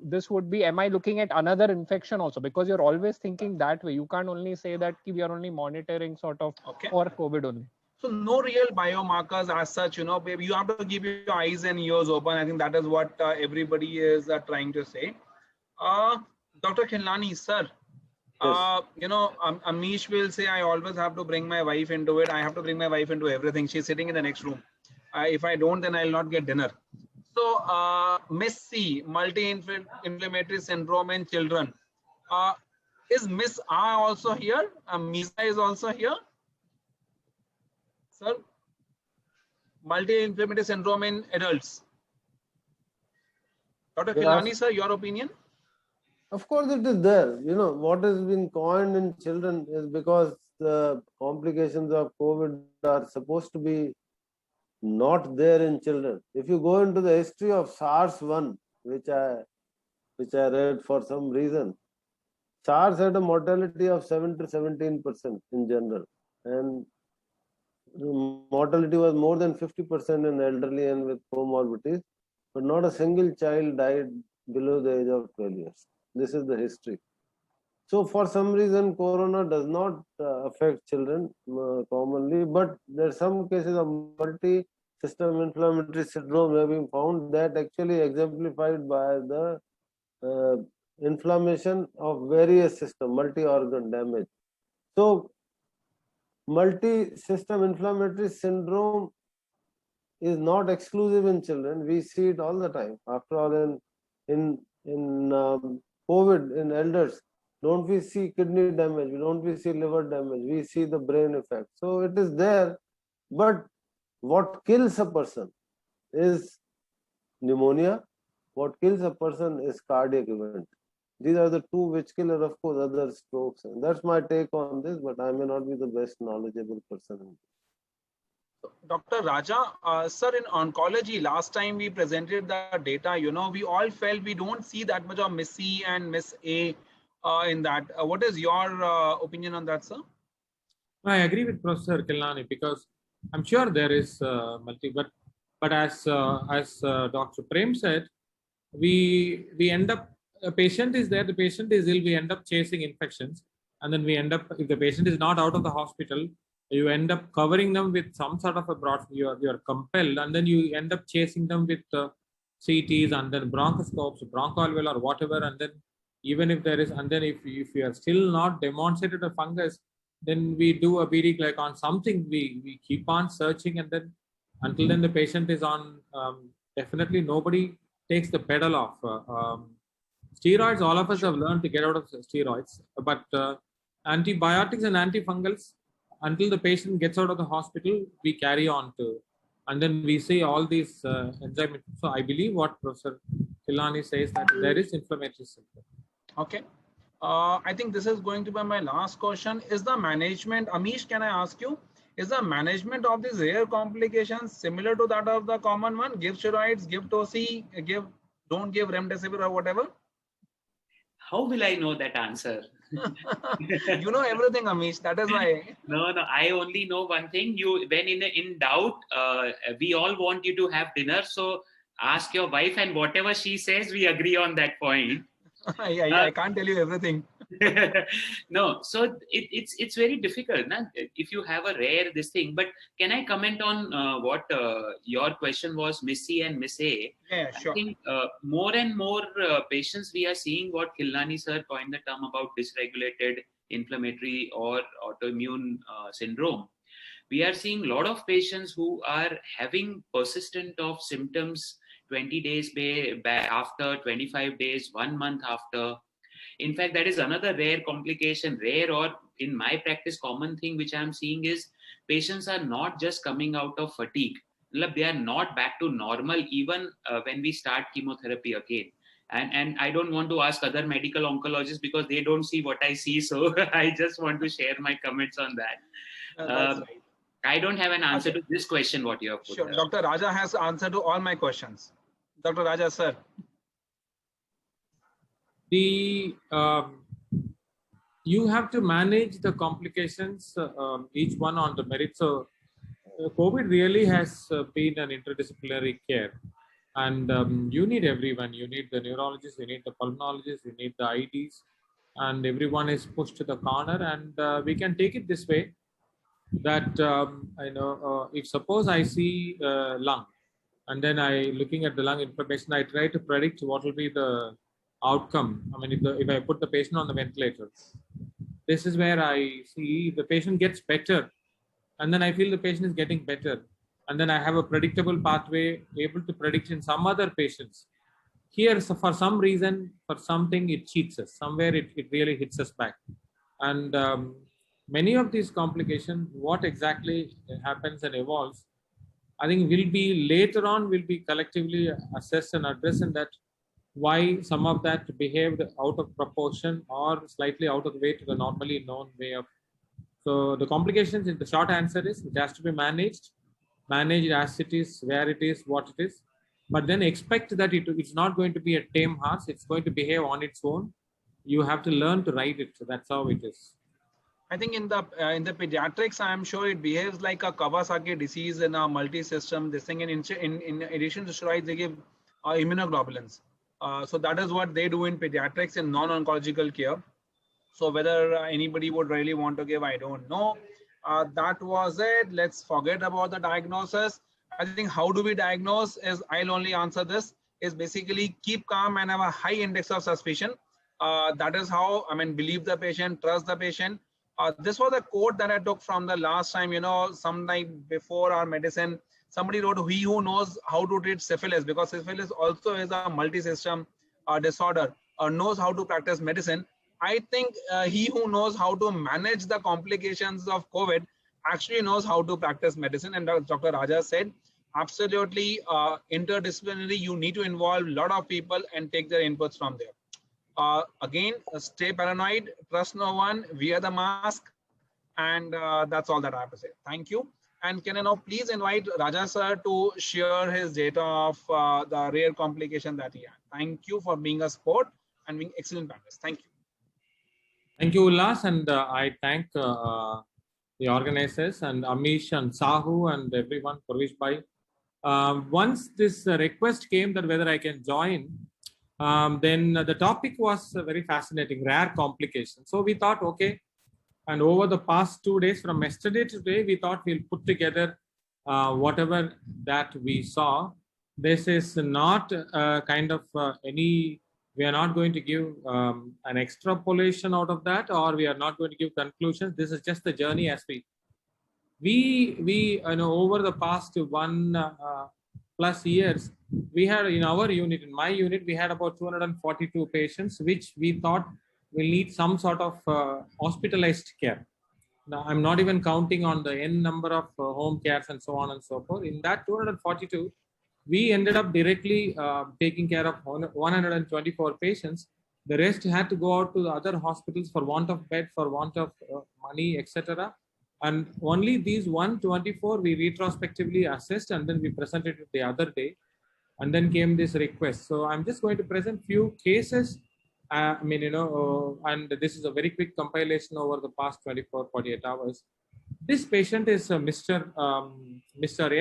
Speaker 10: this would be, am I looking at another infection also? Because you're always thinking that way. You can't only say that we are only monitoring sort of for COVID only.
Speaker 11: So no real biomarkers as such, baby, you have to keep your eyes and ears open. I think that is what everybody is trying to say. Dr. Khilnani, sir, yes. Amish will say, I always have to bring my wife into it. I have to bring my wife into everything. She's sitting in the next room. If I don't, then I'll not get dinner. So, Miss C, multi-inflammatory syndrome in children. Is Miss R also here? Misa is also here. Sir, multi-inflammatory syndrome in adults. Dr. Khilnani, sir, your opinion?
Speaker 3: Of course, it is there. What has been coined in children is because the complications of COVID are supposed to be not there in children. If you go into the history of SARS-1, which I read for some reason, SARS had a mortality of 7 to 17% in general, and mortality was more than 50% in elderly and with comorbidities, but not a single child died below the age of 12 years. This is the history. So for some reason, corona does not affect children commonly, but there are some cases of multi-system inflammatory syndrome have been found that actually exemplified by the inflammation of various systems, multi-organ damage. So multi-system inflammatory syndrome is not exclusive in children. We see it all the time. After all, in COVID, in elders, don't we see kidney damage? Don't we see liver damage? We see the brain effect. So it is there, but what kills a person is pneumonia. What kills a person is cardiac event. These are the two which kill, of course, other strokes. And that's my take on this, but I may not be the best knowledgeable person.
Speaker 11: Dr. Raja, sir, in oncology, last time we presented the data, we all felt we don't see that much of Miss C and Miss A in that. What is your opinion on that, sir?
Speaker 7: I agree with Professor Khilnani, because I'm sure there is but as Dr. Prem said, we end up, a patient is there, the patient is ill, we end up chasing infections, and then we end up, if the patient is not out of the hospital, you end up covering them with some sort of a broad, you are compelled, and then you end up chasing them with CTs and then bronchoscopes, bronchoalveolar or whatever, and then even if there is, and then if you are still not demonstrated a fungus, then we do a BD glycan something. We keep on searching, and then until then the patient is on. Definitely nobody takes the pedal off. Steroids, all of us have learned to get out of steroids, but antibiotics and antifungals, until the patient gets out of the hospital, we carry on to, and then we see all these enzyme. So I believe what Professor Khilnani says, that there is inflammatory symptom.
Speaker 11: Okay. I think this is going to be my last question. Is the management, Amish, can I ask you, is the management of these rare complications similar to that of the common one? Give steroids, give Toci, don't give remdesivir or whatever?
Speaker 12: How will I know that answer?
Speaker 11: You know everything, Amish. That is why.
Speaker 12: No, I only know one thing. When in doubt, we all want you to have dinner. So ask your wife, and whatever she says, we agree on that point.
Speaker 11: I can't tell you everything.
Speaker 12: No, so it's very difficult, na? If you have a rare this thing. But can I comment on what your question was, Miss C and Miss A?
Speaker 11: Yeah, sure.
Speaker 12: I think more and more patients we are seeing what Khilnani sir coined the term about dysregulated inflammatory or autoimmune syndrome. We are seeing a lot of patients who are having persistent of symptoms 20 days after, 25 days, 1 month after. In fact, that is another rare complication, rare or in my practice common thing which I'm seeing is patients are not just coming out of fatigue. They are not back to normal even when we start chemotherapy again. And I don't want to ask other medical oncologists because they don't see what I see. So I just want to share my comments on that.
Speaker 11: That's right.
Speaker 12: I don't have an answer to this question, what you have put.
Speaker 11: Sure. Dr. Raja has answer to all my questions. Dr. Raja, sir.
Speaker 7: You have to manage the complications, each one on the merit. So COVID really has been an interdisciplinary care, and you need everyone. You need the neurologists, you need the pulmonologists, you need the IDs, and everyone is pushed to the corner. And we can take it this way, that if suppose I see lung, and then looking at the lung inflammation, I try to predict what will be the outcome. I mean, if I put the patient on the ventilator, this is where I see the patient gets better, and then I feel the patient is getting better, and then I have a predictable pathway, able to predict in some other patients. Here, so for some reason, for something, it cheats us. Somewhere it really hits us back. And many of these complications, what exactly happens and evolves, I think will be later on, will be collectively assessed and addressed, and that why some of that behaved out of proportion or slightly out of the way to the normally known way of. So the complications, the short answer is it has to be managed as it is, where it is, what it is, but then expect that it's not going to be a tame horse. It's going to behave on its own. You have to learn to ride it. So that's how it is.
Speaker 11: I think in the pediatrics, I'm sure it behaves like a Kawasaki disease in a multi-system. This thing, in addition to steroids, they give immunoglobulins. So that is what they do in pediatrics in non-oncological care. So whether anybody would really want to give, I don't know. That was it. Let's forget about the diagnosis. I think how do we diagnose is, I'll only answer this, is basically keep calm and have a high index of suspicion. That is how, believe the patient, trust the patient. This was a quote that I took from the last time, sometime before our medicine. Somebody wrote, "He who knows how to treat syphilis," because syphilis also is a multi-system disorder, knows how to practice medicine. I think he who knows how to manage the complications of COVID actually knows how to practice medicine. And Dr. Raja said, absolutely interdisciplinary, you need to involve a lot of people and take their inputs from there. Again, stay paranoid, trust no one, wear the mask, and that's all that I have to say. Thank you. And can I now please invite Raja sir to share his data of the rare complication that he had. Thank you for being a sport and being excellent practice. Thank you.
Speaker 7: Thank you, Ullas, and I thank the organizers and Amish and Sahu and everyone, Parvish Bhai. Once this request came that whether I can join, then the topic was very fascinating, rare complications. So we thought, okay, and over the past 2 days, from yesterday to today, we thought we'll put together whatever that we saw. This is not kind of any We are not going to give an extrapolation out of that, or we are not going to give conclusions. This is just the journey as we over the past 1+ years, we had in our unit, in my unit, we had about 242 patients, which we thought will need some sort of hospitalized care. Now, I'm not even counting on the n number of home cares and so on and so forth. In that 242, we ended up directly taking care of 124 patients. The rest had to go out to the other hospitals for want of bed, for want of money, etc. And only these 124 we retrospectively assessed, and then we presented it the other day. And then came this request. So I'm just going to present few cases. And this is a very quick compilation over the past 24-48 hours. This patient is Mr.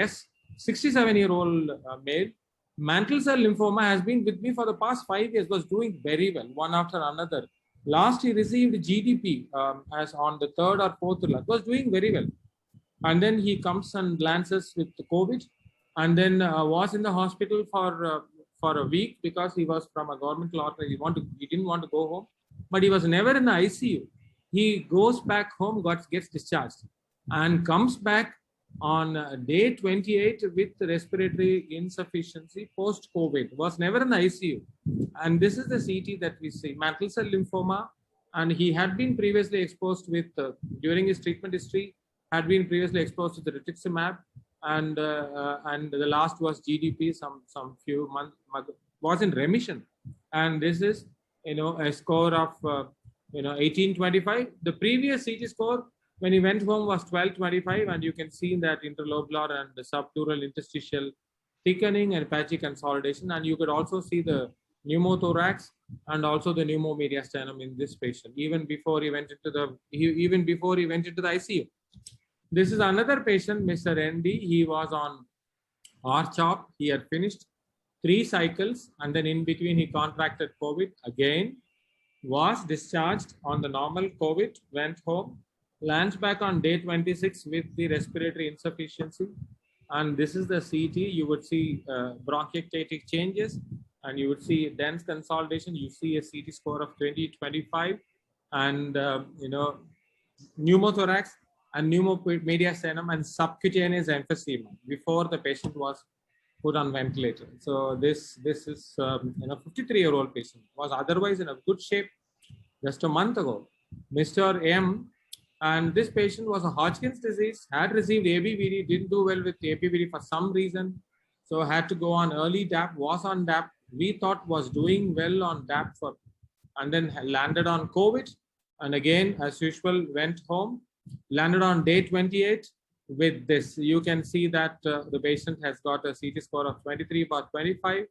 Speaker 7: S, 67-year-old male. Mantle cell lymphoma has been with me for the past 5 years, was doing very well, one after another. Last, he received GDP as on the 3rd or 4th month, was doing very well. And then he comes and lands us with COVID, and then was in the hospital for a week because he was from a governmental order. He didn't want to go home, but he was never in the ICU. He goes back home, gets discharged, and comes back on day 28 with respiratory insufficiency post-COVID. Was never in the ICU. And this is the CT that we see, mantle cell lymphoma. And he had been previously exposed with, during his treatment history, had been previously exposed to the rituximab. And the last was GDP, some few months, was in remission. And this is, a score of, 1825. The previous CT score when he went home was 1225, and you can see that interlobular and the subpleural interstitial thickening and patchy consolidation. And you could also see the pneumothorax and also the pneumomediastinum in this patient, even before he went into the ICU. This is another patient, Mr. ND. He was on RCHOP. He had finished 3 cycles, and then in between he contracted COVID again, was discharged on the normal COVID, went home, lands back on day 26 with the respiratory insufficiency. And this is the CT. You would see bronchiectatic changes, and you would see dense consolidation. You see a CT score of 20/25, and pneumothorax and pneumomediastinum and subcutaneous emphysema before the patient was put on ventilator. So this is 53-year-old patient, was otherwise in a good shape just a month ago. Mr. M, and this patient was a Hodgkin's disease, had received ABVD, didn't do well with ABVD for some reason, so had to go on early DAP, was on DAP. We thought was doing well on DAP and then landed on COVID, and again, as usual, went home, landed on day 28 with this. You can see that the patient has got a CT score of 23/25,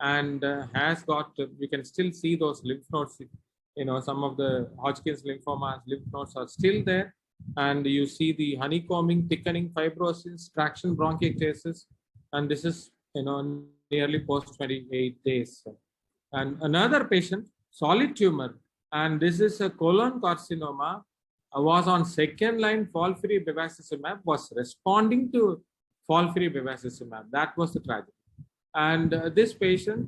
Speaker 7: and has got, you can still see those lymph nodes. Some of the Hodgkin's lymphoma lymph nodes are still there, and you see the honeycombing, thickening, fibrosis, traction bronchiectasis, and this is nearly post 28 days. And another patient, solid tumor, and this is a colon carcinoma, was on second-line FOLFIRI bevacizumab, was responding to FOLFIRI bevacizumab. That was the tragedy. And this patient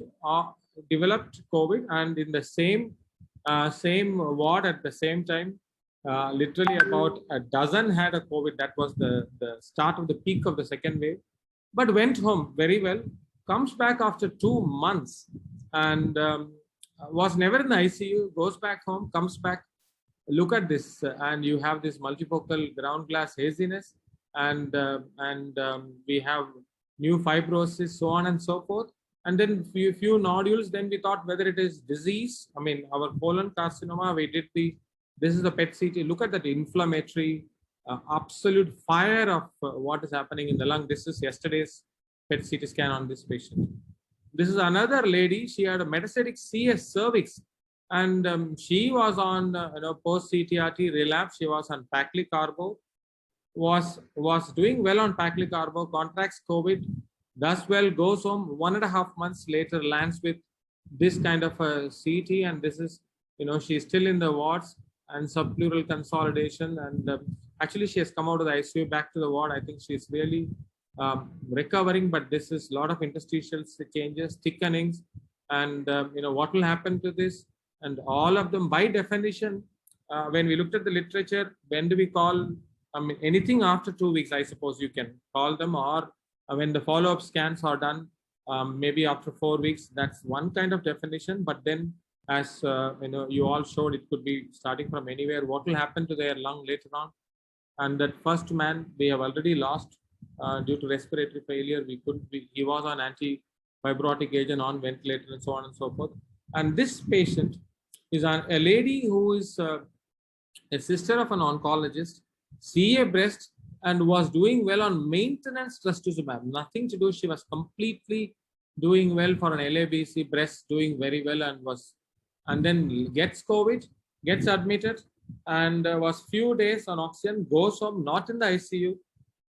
Speaker 7: developed COVID, and in the same ward at the same time, literally about a dozen had a COVID. That was the start of the peak of the second wave, but went home very well, comes back after 2 months, and was never in the ICU, goes back home, comes back. Look at this, and you have this multifocal ground glass haziness, and we have new fibrosis, so on and so forth. And then few nodules. Then we thought whether it is disease. I mean, our colon carcinoma, we did this is the PET CT. Look at that inflammatory, absolute fire of what is happening in the lung. This is yesterday's PET CT scan on this patient. This is another lady. She had a metastatic CS cervix, and she was on post CTRT relapse. She was on Paclitaxel, was doing well on Paclitaxel, contracts COVID, does well, goes home, 1.5 months later lands with this kind of a CT, and this is, she's still in the wards and subpleural consolidation, and actually she has come out of the ICU back to the ward. I think she's really recovering, but this is a lot of interstitial changes, thickenings, and what will happen to this, and all of them by definition, when we looked at the literature, when do we call, anything after 2 weeks, I suppose you can call them, or when the follow-up scans are done, maybe after 4 weeks. That's one kind of definition. But then, as you all showed, it could be starting from anywhere. What will happen to their lung later on? And that first man we have already lost due to respiratory failure. He was on anti-fibrotic agent, on ventilator, and so on and so forth. And this patient is a lady who is a sister of an oncologist, CA breast, and was doing well on maintenance trastuzumab. Nothing to do. She was completely doing well for an LABC breast, doing very well, and then gets COVID, gets admitted, and was few days on oxygen, goes home, not in the ICU,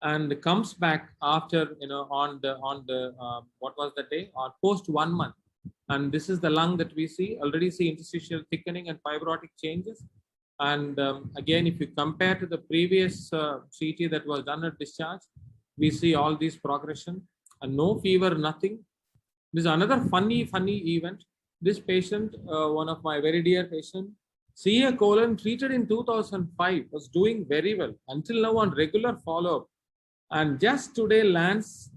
Speaker 7: and comes back after, on the what was the day, or post 1 month. And this is the lung that we already see interstitial thickening and fibrotic changes. And again, if you compare to the previous CT that was done at discharge, we see all these progression and no fever, nothing. This is another funny event. This patient, one of my very dear patient, CA colon, treated in 2005, was doing very well until now on regular follow-up. And just today lands,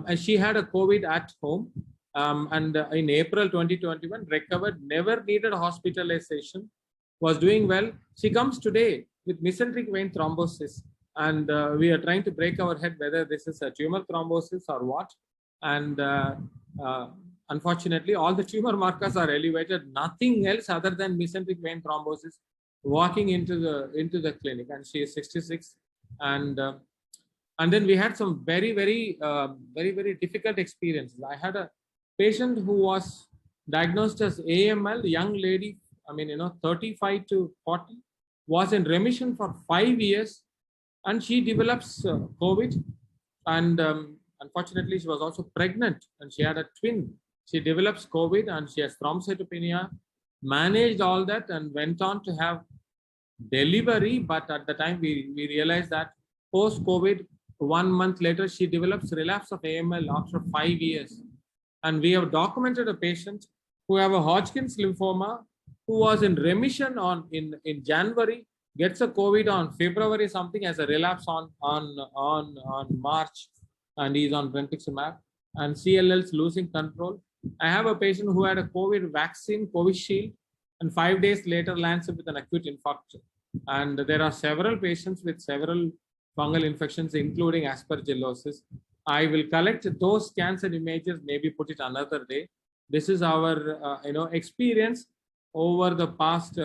Speaker 7: as she had a COVID at home, and in April 2021, recovered, never needed hospitalization, was doing well. She comes today with mesenteric vein thrombosis, and we are trying to break our head whether this is a tumor thrombosis or what. And unfortunately, all the tumor markers are elevated, nothing else other than mesenteric vein thrombosis, walking into the clinic. And she is 66. And then we had some very difficult experiences. I had a patient who was diagnosed as AML, young lady, 35 to 40, was in remission for 5 years, and she develops COVID. And unfortunately, she was also pregnant, and she had a twin. She develops COVID, and she has thrombocytopenia, managed all that, and went on to have delivery. But at the time, we realized that post-COVID, 1 month later, she develops relapse of AML after 5 years. And we have documented a patient who have a Hodgkin's lymphoma, who was in remission in January, gets a COVID on February something, as a relapse on March, and he's on brentuximab, and CLL's losing control. I have a patient who had a COVID vaccine, Covishield, and 5 days later lands up with an acute infarction. And there are several patients with several fungal infections, including aspergillosis. I will collect those scans and images, maybe put it another day. This is our experience over the past.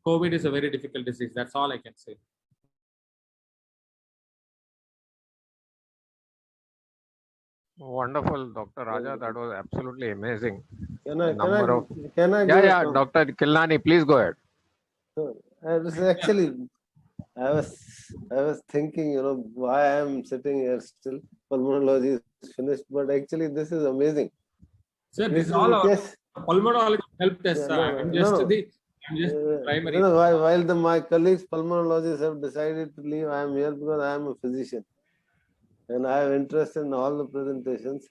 Speaker 7: COVID is a very difficult disease. That's all I can say.
Speaker 1: Wonderful, Dr. Raja. That was absolutely amazing.
Speaker 3: Can I
Speaker 1: Yeah, Dr. Khilnani, please go ahead.
Speaker 3: I was thinking, why I am sitting here still. Pulmonology is finished, but actually this is amazing.
Speaker 7: Sir, this is all our pulmonology help test. I'm just primary.
Speaker 3: While my colleagues pulmonologists have decided to leave, I am here because I am a physician, and I have interest in all the presentations.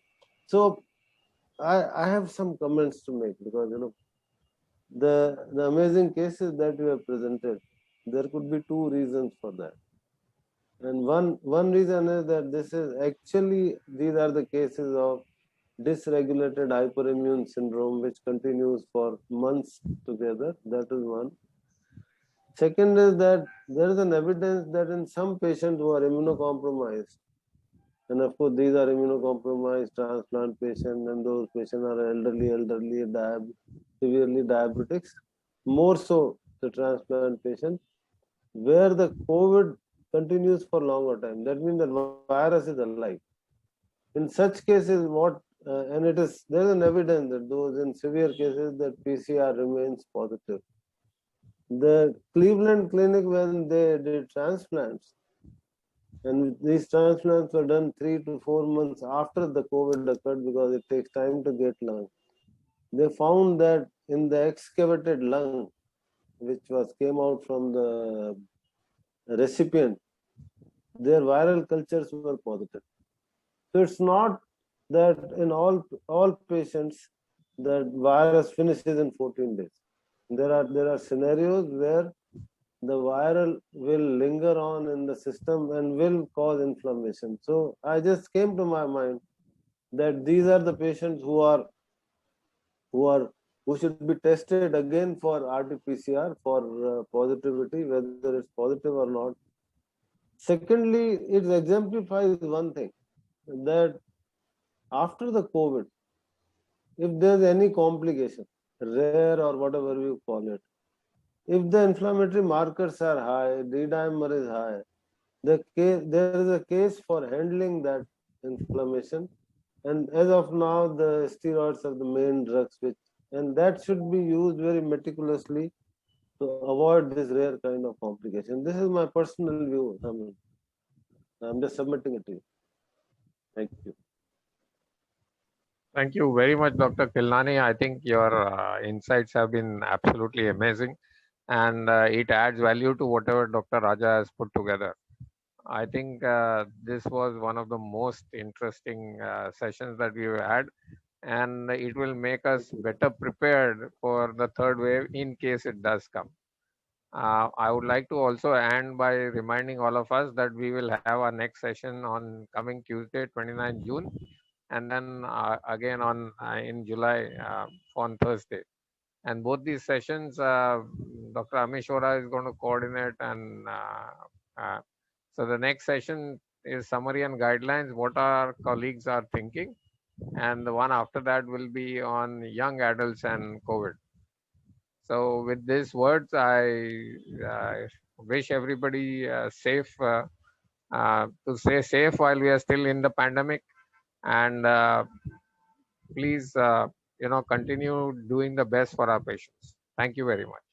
Speaker 3: So I have some comments to make, because the amazing cases that you have presented, there could be two reasons for that. And one reason is that these are the cases of dysregulated hyperimmune syndrome, which continues for months together. That is one. Second is that there is an evidence that in some patients who are immunocompromised, and of course these are immunocompromised transplant patients, and those patients are elderly, severely diabetics, more so the transplant patient, where the COVID continues for longer time. That means the virus is alive. In such cases, there's an evidence that those in severe cases that PCR remains positive. The Cleveland Clinic, when they did transplants, and these transplants were done 3 to 4 months after the COVID occurred, because it takes time to get lung, they found that in the excavated lung, which came out from the recipient, their viral cultures were positive. So it's not that in all patients the virus finishes in 14 days. There are scenarios where the viral will linger on in the system and will cause inflammation. So I just came to my mind that these are the patients who should be tested again for RT-PCR for positivity, whether it's positive or not. Secondly, it exemplifies one thing, that after the COVID, if there's any complication, rare or whatever you call it, if the inflammatory markers are high, D-dimer is high, there is a case for handling that inflammation. And as of now, the steroids are the main drugs, and that should be used very meticulously to avoid this rare kind of complication. This is my personal view. I'm just submitting it to you. Thank you.
Speaker 1: Thank you very much, Dr. Khilnani. I think your insights have been absolutely amazing, and it adds value to whatever Dr. Raja has put together. I think this was one of the most interesting sessions that we've had, and it will make us better prepared for the third wave in case it does come. I would like to also end by reminding all of us that we will have our next session on coming Tuesday, 29 June, and then again on in July on Thursday. And both these sessions, Dr. Amish Vora is going to coordinate, and so the next session is summary and guidelines, what our colleagues are thinking, and the one after that will be on young adults and COVID. So with these words, I wish everybody safe, to stay safe while we are still in the pandemic, and please, continue doing the best for our patients. Thank you very much.